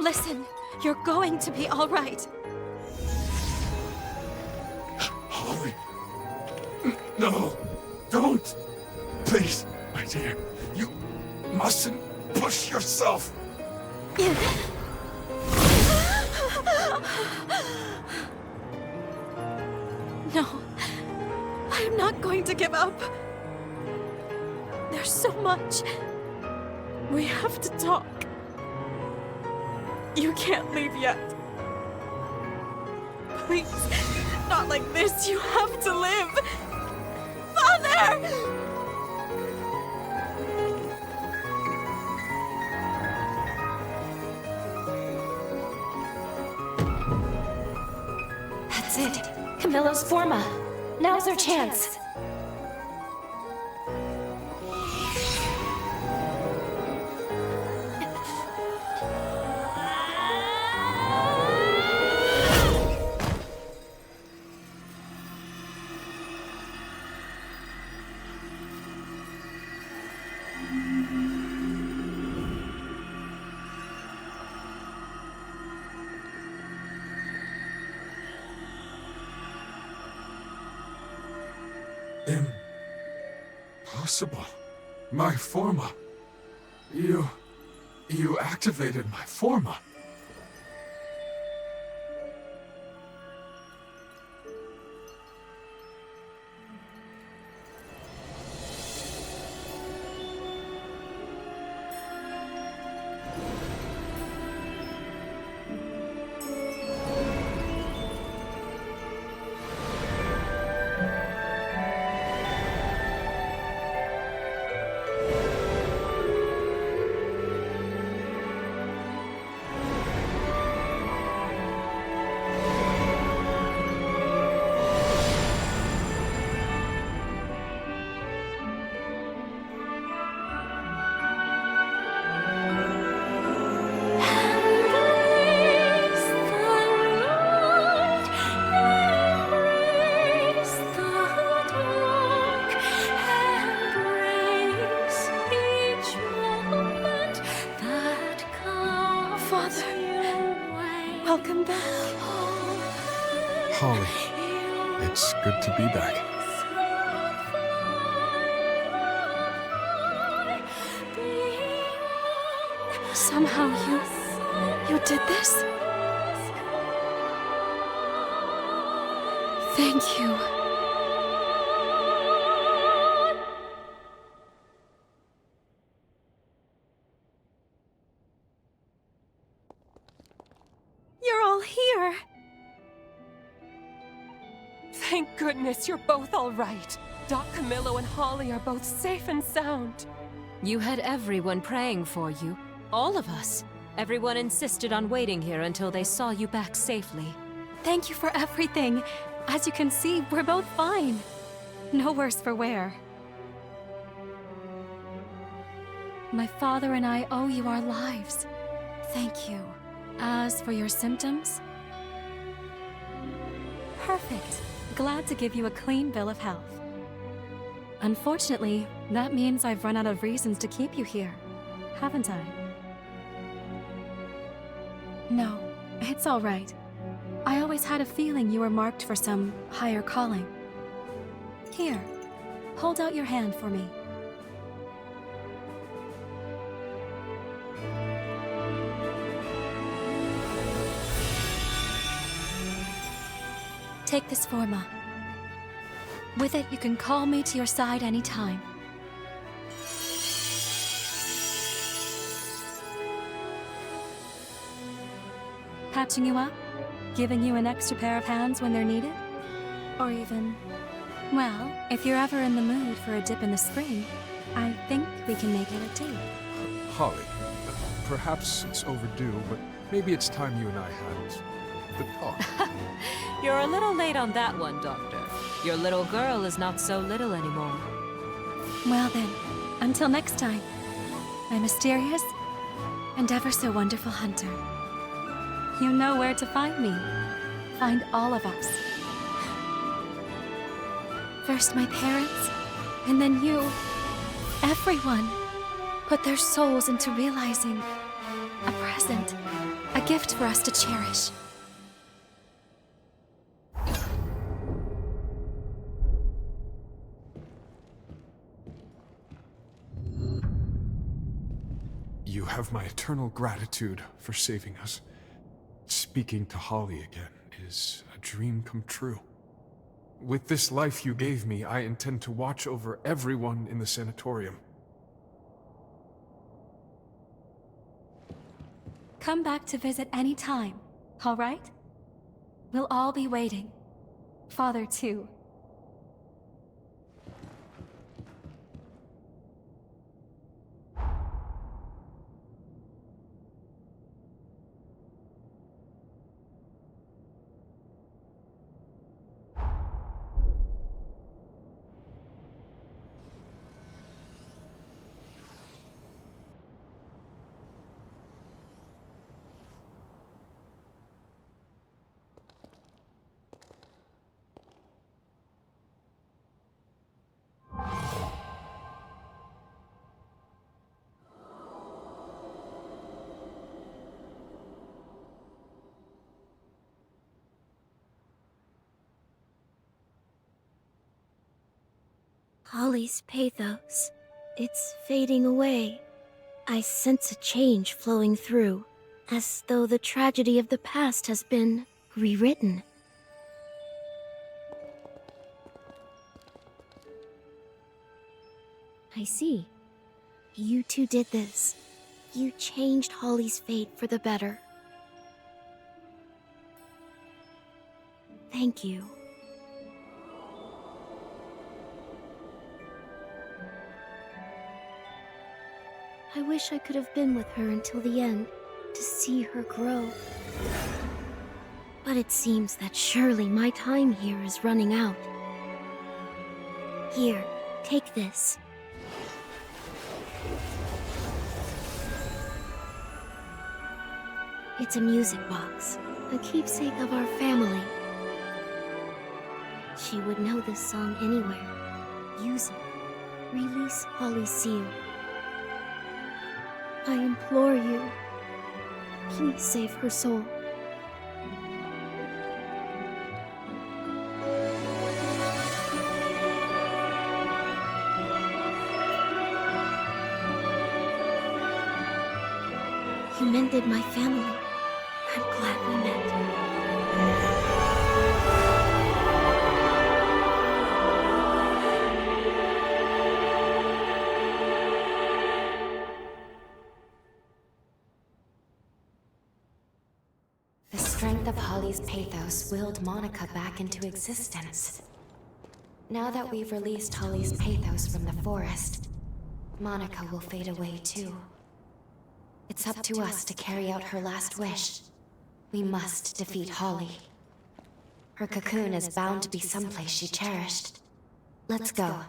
Speaker 2: Listen, you're going to be all right.
Speaker 11: Holly. No, don't. Please, my dear. You mustn't push yourself.
Speaker 2: No, I'm not going to give up. There's so much. We have to talk. You can't leave yet. Please, not like this. You have to live. Father!
Speaker 1: That's it. Camilo's Forma. Now's our chance.
Speaker 11: Impossible. My Forma. You activated my Forma.
Speaker 2: Welcome back.
Speaker 13: Holly, it's good to be back.
Speaker 2: Somehow you did this? Thank you. You're all here.
Speaker 14: Thank goodness you're both all right. Doc Camilo and Holly are both safe and sound.
Speaker 12: You had everyone praying for you. All of us. Everyone insisted on waiting here until they saw you back safely.
Speaker 2: Thank you for everything. As you can see, we're both fine. No worse for wear. My father and I owe you our lives. Thank you. As for your symptoms? Perfect. Glad to give you a clean bill of health. Unfortunately, that means I've run out of reasons to keep you here, haven't I? No, it's all right. I always had a feeling you were marked for some higher calling. Here, hold out your hand for me. Take this Forma. With it, you can call me to your side anytime. Patching you up? Giving you an extra pair of hands when they're needed? Or even... well, if you're ever in the mood for a dip in the spring, I think we can make it a date.
Speaker 13: Holly, perhaps it's overdue, but maybe it's time you and I had the talk.
Speaker 12: You're a little late on that one, Doctor. Your little girl is not so little anymore.
Speaker 2: Well then, until next time, my mysterious and ever so wonderful hunter. You know where to find me. Find all of us. First my parents, and then you. Everyone put their souls into realizing a present, a gift for us to cherish.
Speaker 13: You have my eternal gratitude for saving us. Speaking to Holly again is a dream come true. With this life you gave me, I intend to watch over everyone in the sanatorium.
Speaker 2: Come back to visit any time, all right? We'll all be waiting. Father, too.
Speaker 5: Holly's pathos. It's fading away. I sense a change flowing through, as though the tragedy of the past has been rewritten. I see. You two did this. You changed Holly's fate for the better. Thank you. I wish I could have been with her until the end, to see her grow. But it seems that surely my time here is running out. Here, take this. It's a music box, a keepsake of our family. She would know this song anywhere. Use it. Release Holly's seal. I implore you, please save her soul. You mended my family. I'm glad we met.
Speaker 1: The strength of Holly's pathos willed Monica back into existence. Now that we've released Holly's pathos from the forest, Monica will fade away too. It's up to us to carry out her last wish. We must defeat Holly. Her cocoon is bound to be someplace she cherished. Let's go.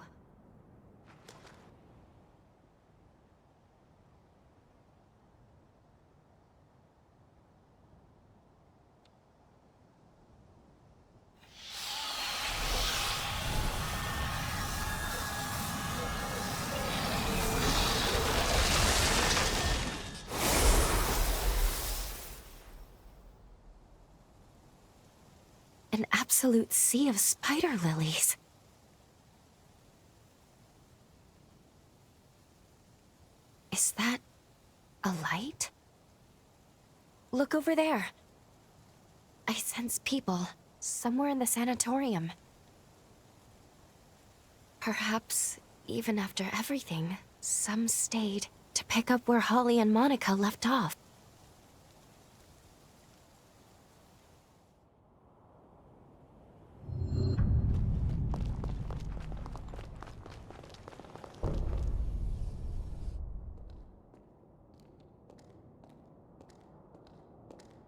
Speaker 1: An absolute sea of spider lilies. Is that a light? Look over there. I sense people somewhere in the sanatorium. Perhaps, even after everything, some stayed to pick up where Holly and Monica left off.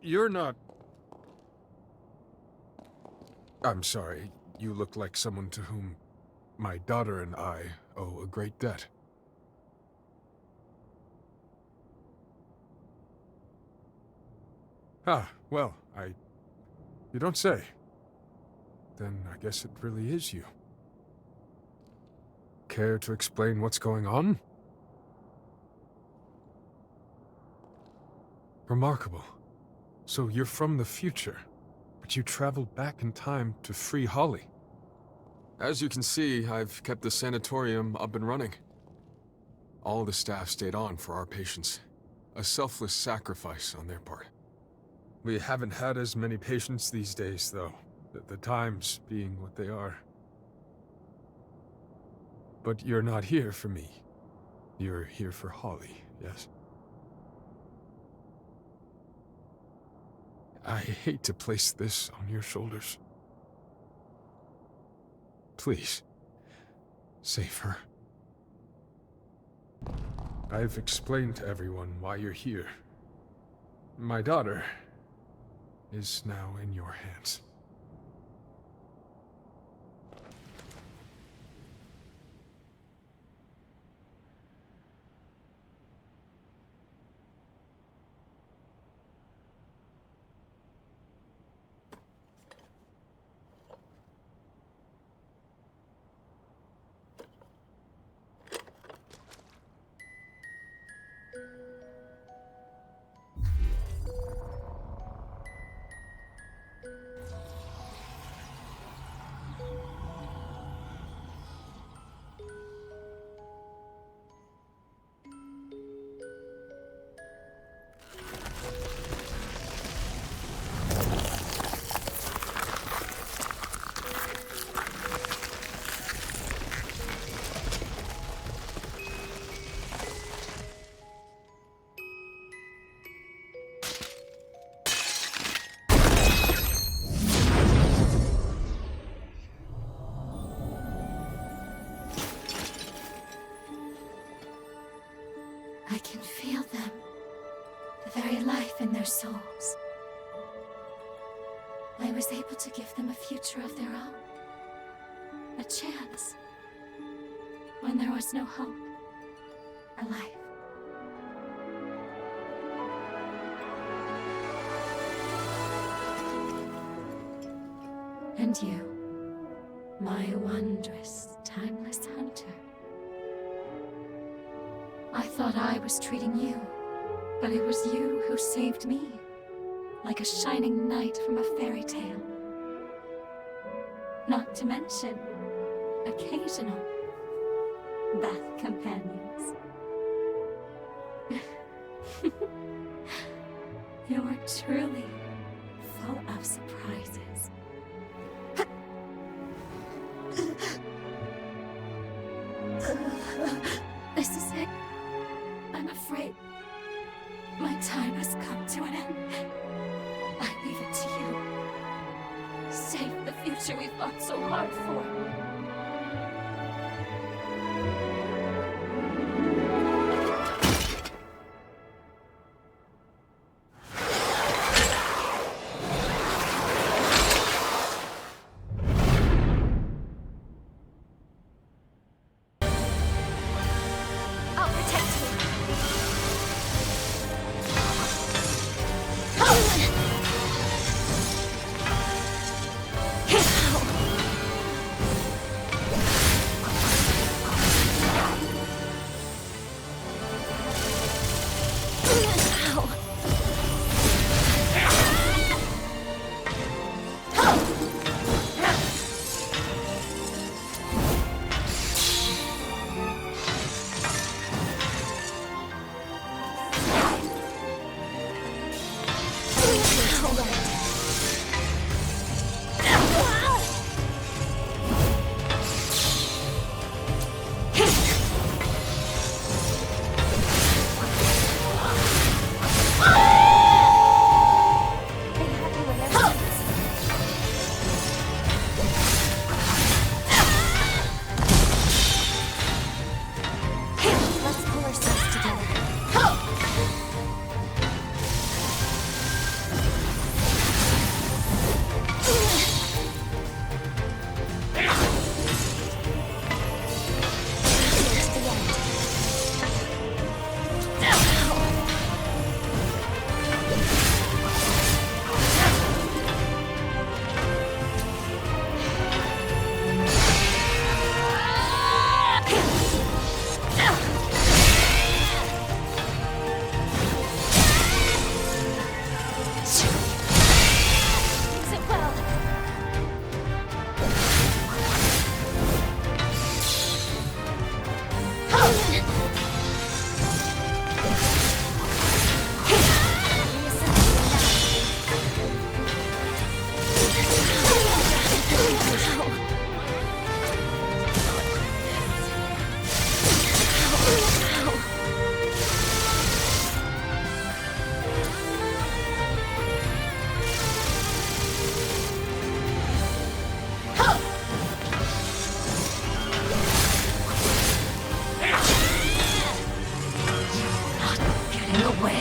Speaker 13: You're not... I'm sorry. You look like someone to whom my daughter and I owe a great debt. Ah, well, You don't say. Then I guess it really is you. Care to explain what's going on? Remarkable. So you're from the future, but you traveled back in time to free Holly. As you can see, I've kept the sanatorium up and running. All the staff stayed on for our patients. A selfless sacrifice on their part. We haven't had as many patients these days, though, the times being what they are. But you're not here for me. You're here for Holly, yes? I hate to place this on your shoulders. Please, save her. I've explained to everyone why you're here. My daughter is now in your hands.
Speaker 1: I can feel them. The very life in their souls. I was able to give them a future of their own. A chance. When there was no hope. Or life. And you, my wondrous, timeless hunter. I thought I was treating you, but it was you who saved me, like a shining knight from a fairy tale. Not to mention, occasional bath companions. You're truly full of surprises. This is it. I'm afraid my time has come to an end. I leave it to you. Save the future we fought so hard for.
Speaker 10: getting away.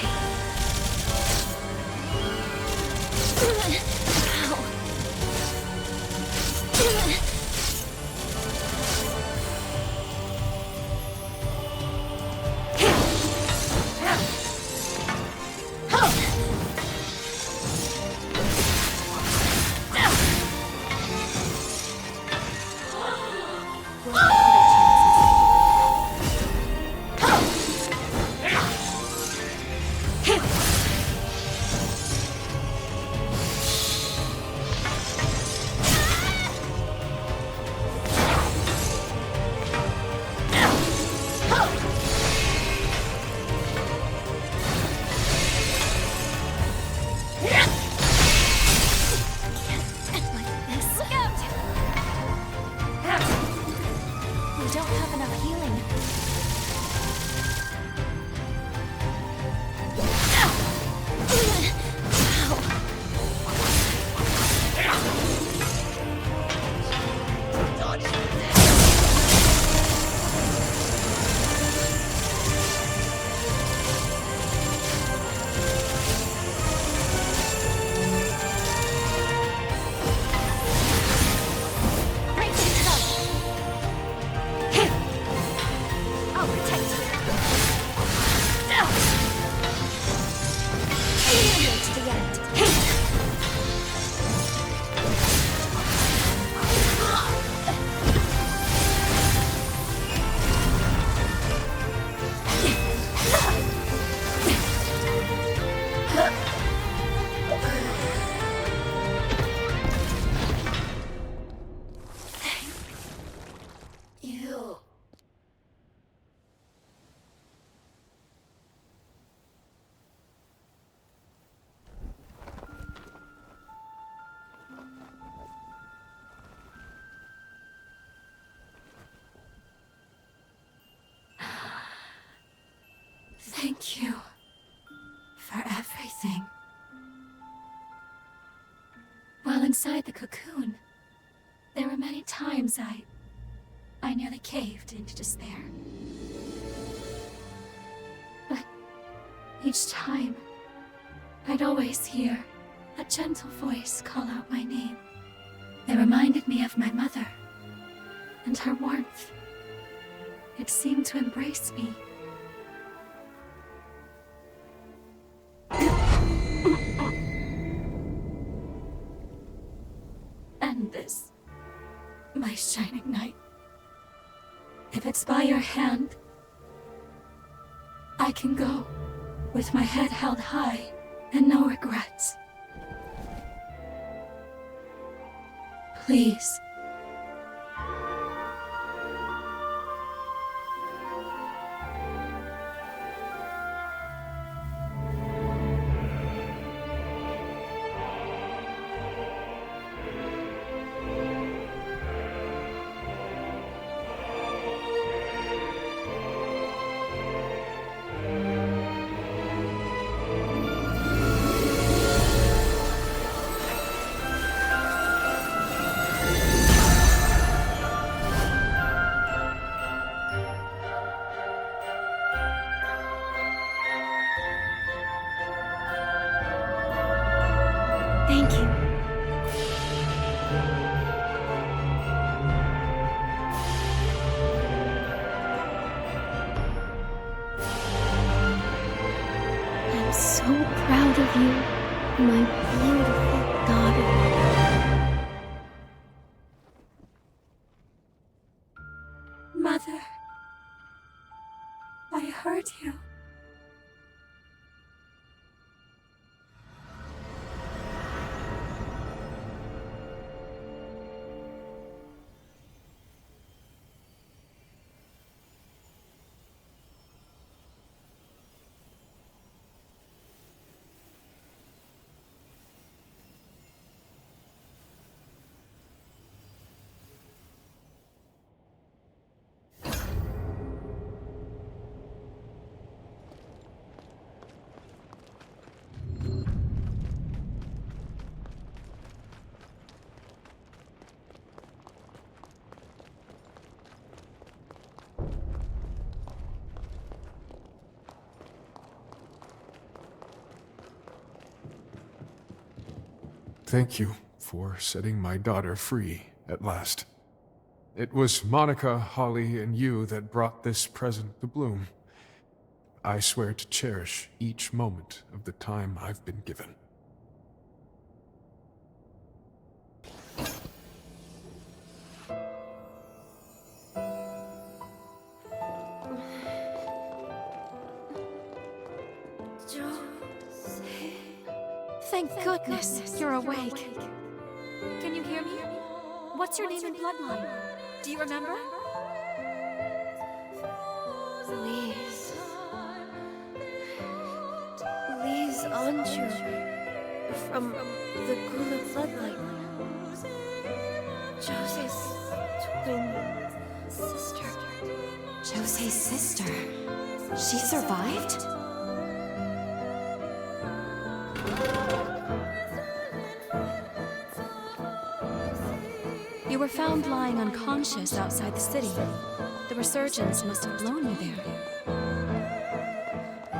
Speaker 10: Thank you for everything. While inside the cocoon, there were many times I nearly caved into despair. But each time, I'd always hear a gentle voice call out my name. It reminded me of my mother and her warmth. It seemed to embrace me. And this, my shining knight. If it's by your hand, I can go with my head held high and no regrets. Please. Thank you. I'm so proud of you, my beautiful daughter. Mother, I heard you.
Speaker 13: Thank you for setting my daughter free at last. It was Monica, Holly, and you that brought this present to bloom. I swear to cherish each moment of the time I've been given.
Speaker 2: Thank goodness you're awake. Can you hear me? What's your name and bloodline? Do you remember?
Speaker 5: Lise. Lise Anjou. From the Gula bloodline. Jose's twin sister.
Speaker 1: Jose's sister. She survived?
Speaker 2: You were found lying unconscious outside the city. The resurgence must have blown you there.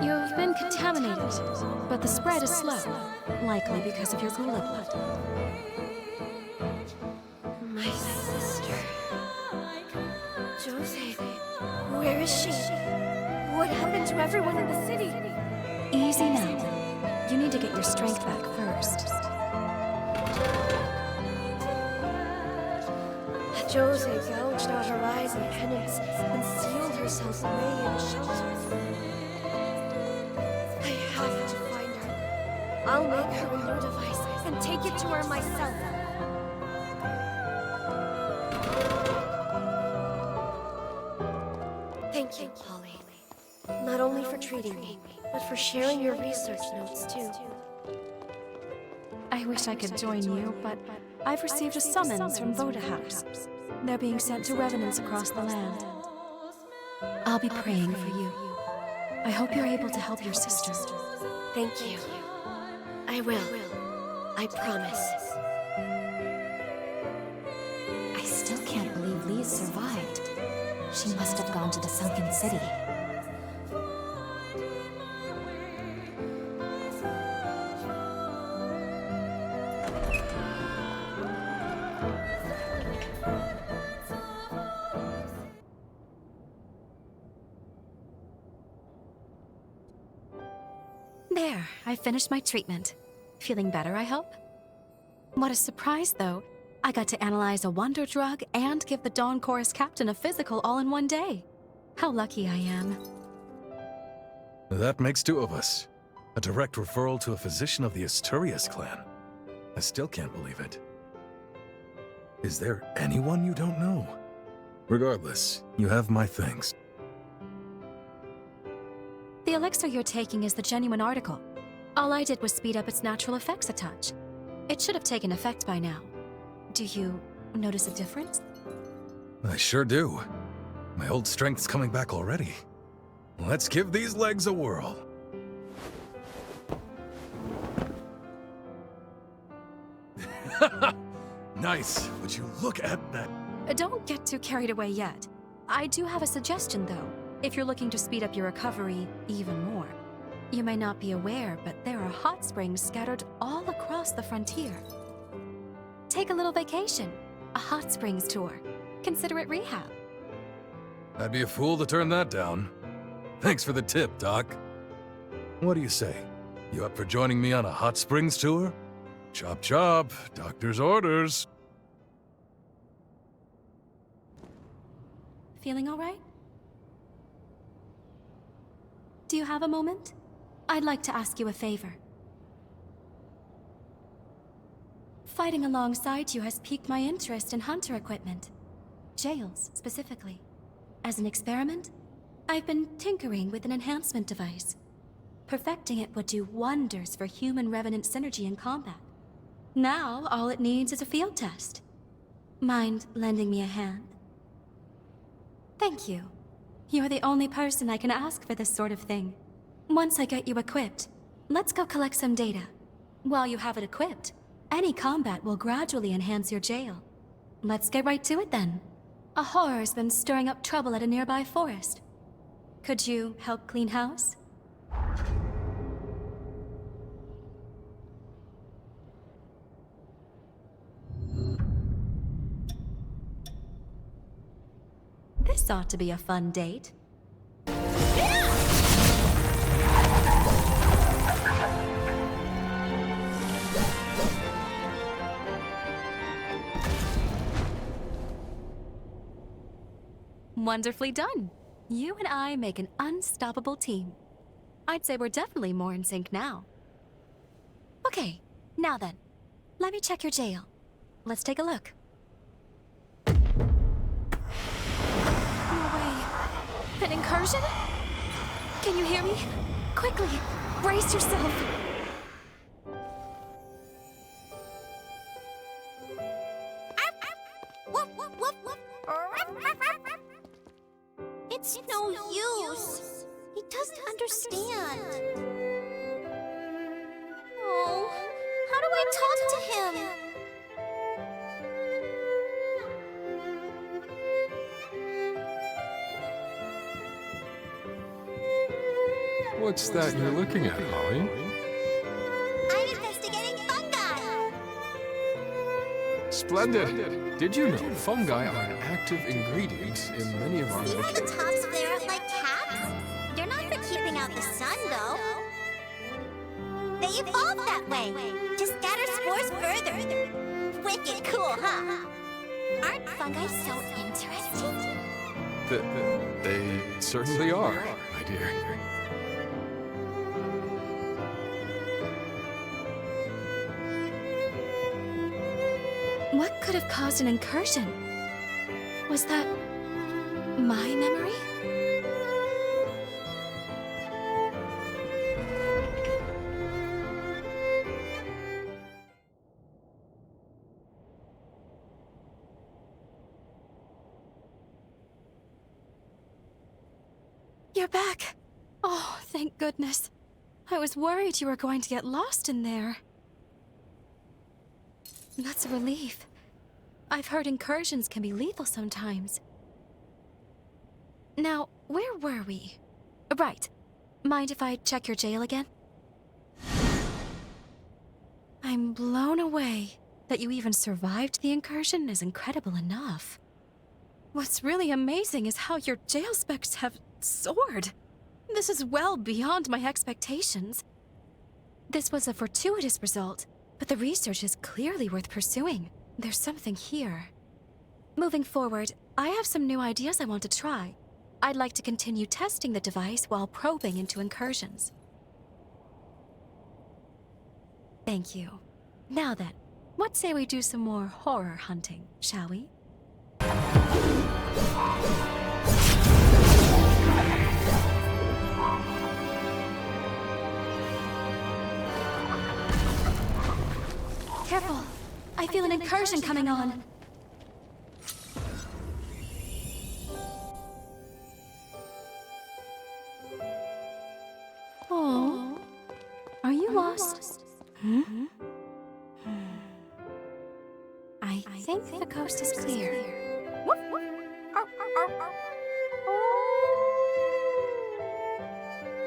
Speaker 2: You've been contaminated, but the spread is slow, likely because of your Gula blood.
Speaker 5: My sister. Jose, where is she? What happened to everyone in the city?
Speaker 2: Easy now. You need to get your strength back first.
Speaker 5: Jose gouged out her eyes in penance and sealed herself away in a shelter. I have to find her. I'll make her a new device and take it to her myself. Thank you, Holly. Not only for treating me, but for sharing your research notes, too.
Speaker 2: I wish I could join you, but I've received a summons from Voda House. They're being sent to revenants across the land. I'll be praying for you. I hope you're able to help your sister.
Speaker 5: Thank you. I will. I promise.
Speaker 1: I still can't believe Lise survived. She must have gone to the sunken city.
Speaker 2: There, I finished my treatment. Feeling better, I hope? What a surprise, though. I got to analyze a wonder drug and give the Dawn Chorus captain a physical all in one day. How lucky I am.
Speaker 15: That makes two of us. A direct referral to a physician of the Asturias clan. I still can't believe it. Is there anyone you don't know? Regardless, you have my thanks.
Speaker 2: The elixir you're taking is the genuine article. All I did was speed up its natural effects a touch. It should have taken effect by now. Do you notice a difference?
Speaker 15: I sure do. My old strength's coming back already. Let's give these legs a whirl. Nice. Would you look at that?
Speaker 2: Don't get too carried away yet. I do have a suggestion, though, if you're looking to speed up your recovery even more. You may not be aware, but there are hot springs scattered all across the frontier. Take a little vacation, a hot springs tour. Consider it rehab.
Speaker 15: I'd be a fool to turn that down. Thanks for the tip, Doc. What do you say? You up for joining me on a hot springs tour? Chop chop, doctor's orders.
Speaker 2: Feeling all right? Do you have a moment? I'd like to ask you a favor. Fighting alongside you has piqued my interest in hunter equipment. Jails, specifically. As an experiment, I've been tinkering with an enhancement device. Perfecting it would do wonders for human-revenant synergy in combat. Now, all it needs is a field test. Mind lending me a hand? Thank you. You're the only person I can ask for this sort of thing. Once I get you equipped, let's go collect some data. While you have it equipped, any combat will gradually enhance your jail. Let's get right to it then. A horror's been stirring up trouble at a nearby forest. Could you help clean house? This ought to be a fun date. Wonderfully done. You and I make an unstoppable team. I'd say we're definitely more in sync now. Okay, now then, let me check your jail. Let's take a look. No way. An incursion? Can you hear me? Quickly, brace yourself.
Speaker 9: It's no use. He doesn't understand. Oh, how do I talk to him?
Speaker 13: What's that you're looking at, Holly?
Speaker 9: I'm investigating fungi.
Speaker 13: Splendid! Did you know fungi are an active ingredient in many of our
Speaker 9: See how the
Speaker 13: medications?
Speaker 9: tops flare up like caps? They're not for keeping out the sun, though. They evolved that way, to scatter spores further. Wicked cool, huh? Aren't fungi so interesting?
Speaker 13: They certainly are, my dear.
Speaker 2: What could have caused an incursion? Was that my memory? You're back. Oh, thank goodness. I was worried you were going to get lost in there. That's a relief. I've heard incursions can be lethal sometimes. Now, where were we? Right. Mind if I check your jail again? I'm blown away. That you even survived the incursion is incredible enough. What's really amazing is how your jail specs have soared. This is well beyond my expectations. This was a fortuitous result, but the research is clearly worth pursuing. There's something here. Moving forward, I have some new ideas I want to try. I'd like to continue testing the device while probing into incursions. Thank you. Now then, what say we do some more horror hunting, shall we? Careful! I feel an incursion coming on. Oh, are you lost? Hmm? I think the coast is clear.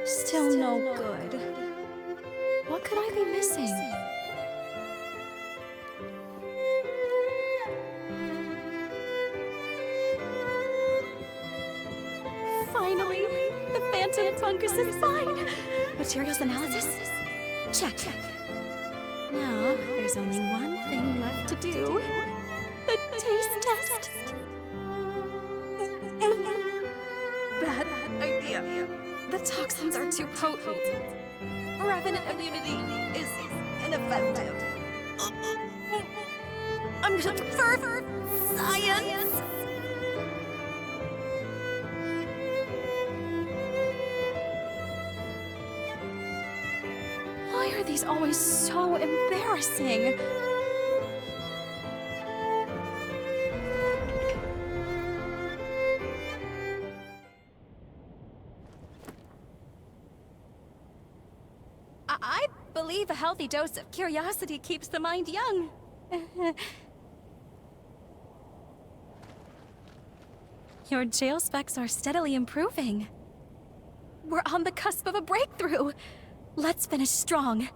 Speaker 2: Still no good. What could I be missing? Finally, the phantom fungus is fine. Materials analysis? Check. Now, there's only one thing left to do. The taste test. Bad idea. The toxins are too potent. Revenant immunity is ineffective. I'm gonna prefer science. Why are these always so embarrassing? I believe a healthy dose of curiosity keeps the mind young. Your jail specs are steadily improving. We're on the cusp of a breakthrough. Let's finish strong.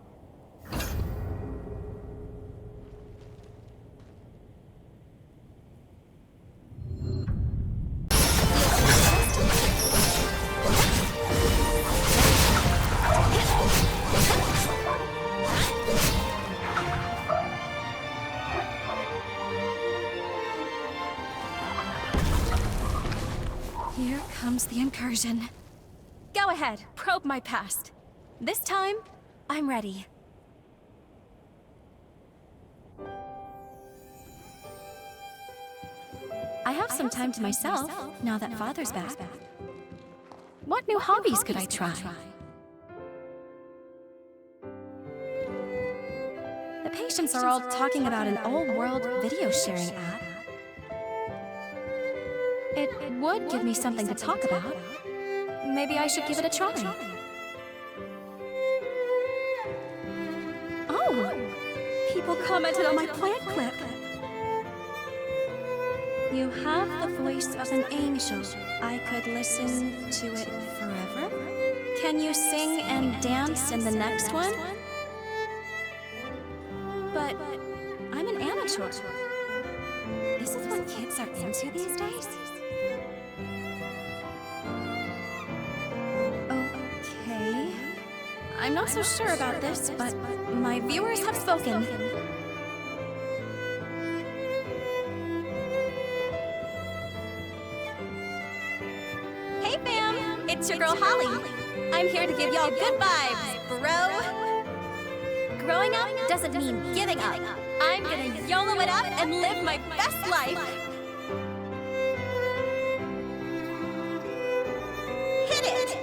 Speaker 2: incursion. Go ahead, probe my past. This time, I'm ready. I have some time to myself, now that Father's back. What new hobbies could I try? The patients are all talking about an all-world video sharing app. It would give me something to talk about. Maybe I should give it a try. Oh! People commented on my plant clip. You have the voice of an angel. I could listen to it forever. Can you sing and dance in the next one? But I'm an amateur. This is what kids are into these days? Okay. I'm not so sure about this, but my viewers have spoken. Hey fam, it's your girl Holly. I'm here to give y'all good vibes, bro. Growing up doesn't mean giving up. I'm gonna YOLO it up and live my best life. Hit it!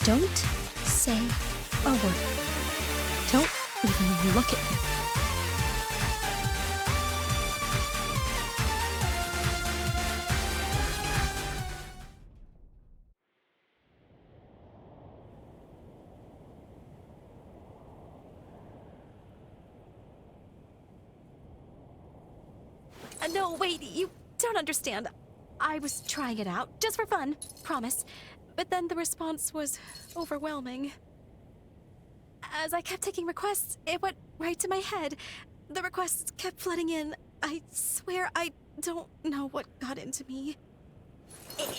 Speaker 10: Don't say a word. Don't even look at me.
Speaker 2: No, wait, you don't understand. I was trying it out, just for fun, promise. But then the response was overwhelming. As I kept taking requests, it went right to my head. The requests kept flooding in. I swear I don't know what got into me.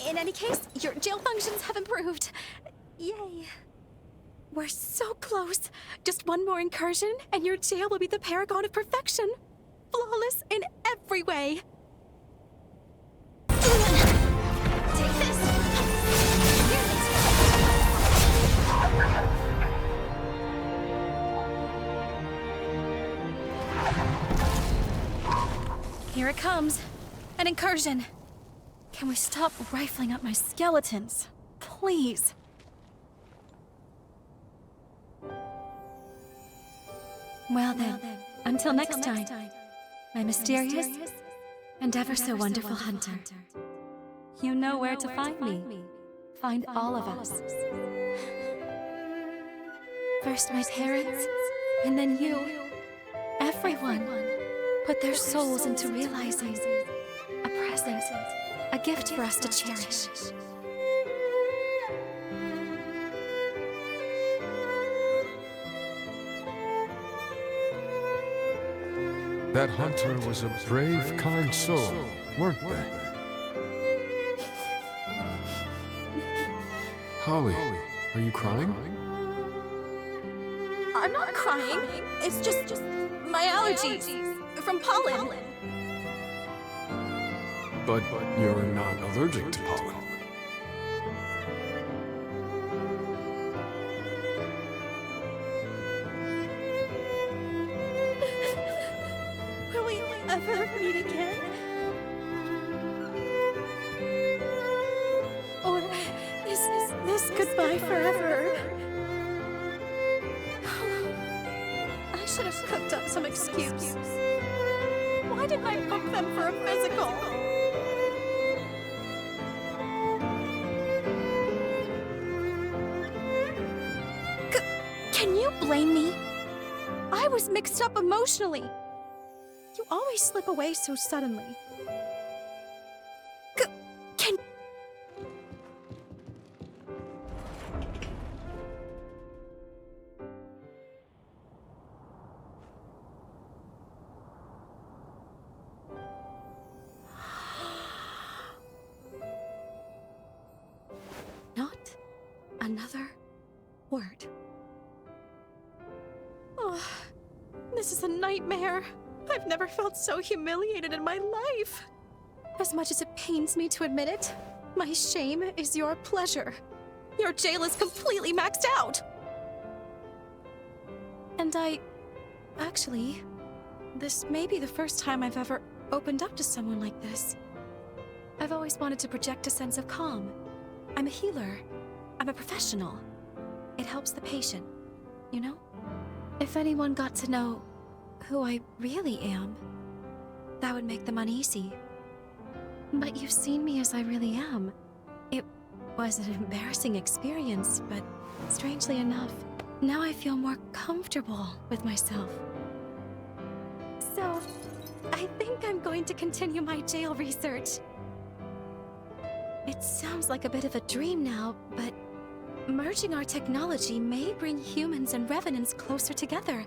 Speaker 2: In any case, your jail functions have improved. Yay. We're so close. Just one more incursion, and your jail will be the paragon of perfection. Flawless in every way. Take this. Here it comes. An incursion. Can we stop rifling up my skeletons? Please. Well then, until next time, my mysterious and ever so wonderful hunter. You know where to find me. Find all of us. First my parents, and then you. Everyone put their souls into realizing a present, a gift for us to cherish.
Speaker 13: That hunter was a brave, kind soul, weren't they? Holly, are you crying?
Speaker 2: I'm not crying. It's just my allergies from pollen.
Speaker 13: But you're not allergic to pollen.
Speaker 2: Will we ever meet again? Or is this goodbye forever? I should have cooked up some excuse. Why didn't I book them for a physical? Can you blame me? I was mixed up emotionally. You always slip away so suddenly. Can... another word. Oh, this is a nightmare. I've never felt so humiliated in my life. As much as it pains me to admit it, my shame is your pleasure. Your jail is completely maxed out. And actually, this may be the first time I've ever opened up to someone like this. I've always wanted to project a sense of calm. I'm a healer. I'm a professional. It helps the patient, you know? If anyone got to know who I really am, that would make them uneasy. But you've seen me as I really am. It was an embarrassing experience, but strangely enough, now I feel more comfortable with myself. So, I think I'm going to continue my jail research. It sounds like a bit of a dream now, but merging our technology may bring humans and revenants closer together.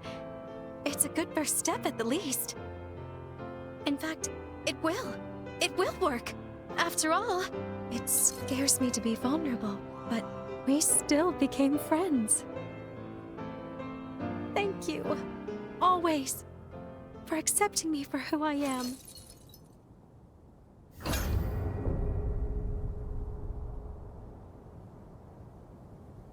Speaker 2: It's a good first step at the least. In fact, it will. It will work. After all, it scares me to be vulnerable, but we still became friends. Thank you, always, for accepting me for who I am.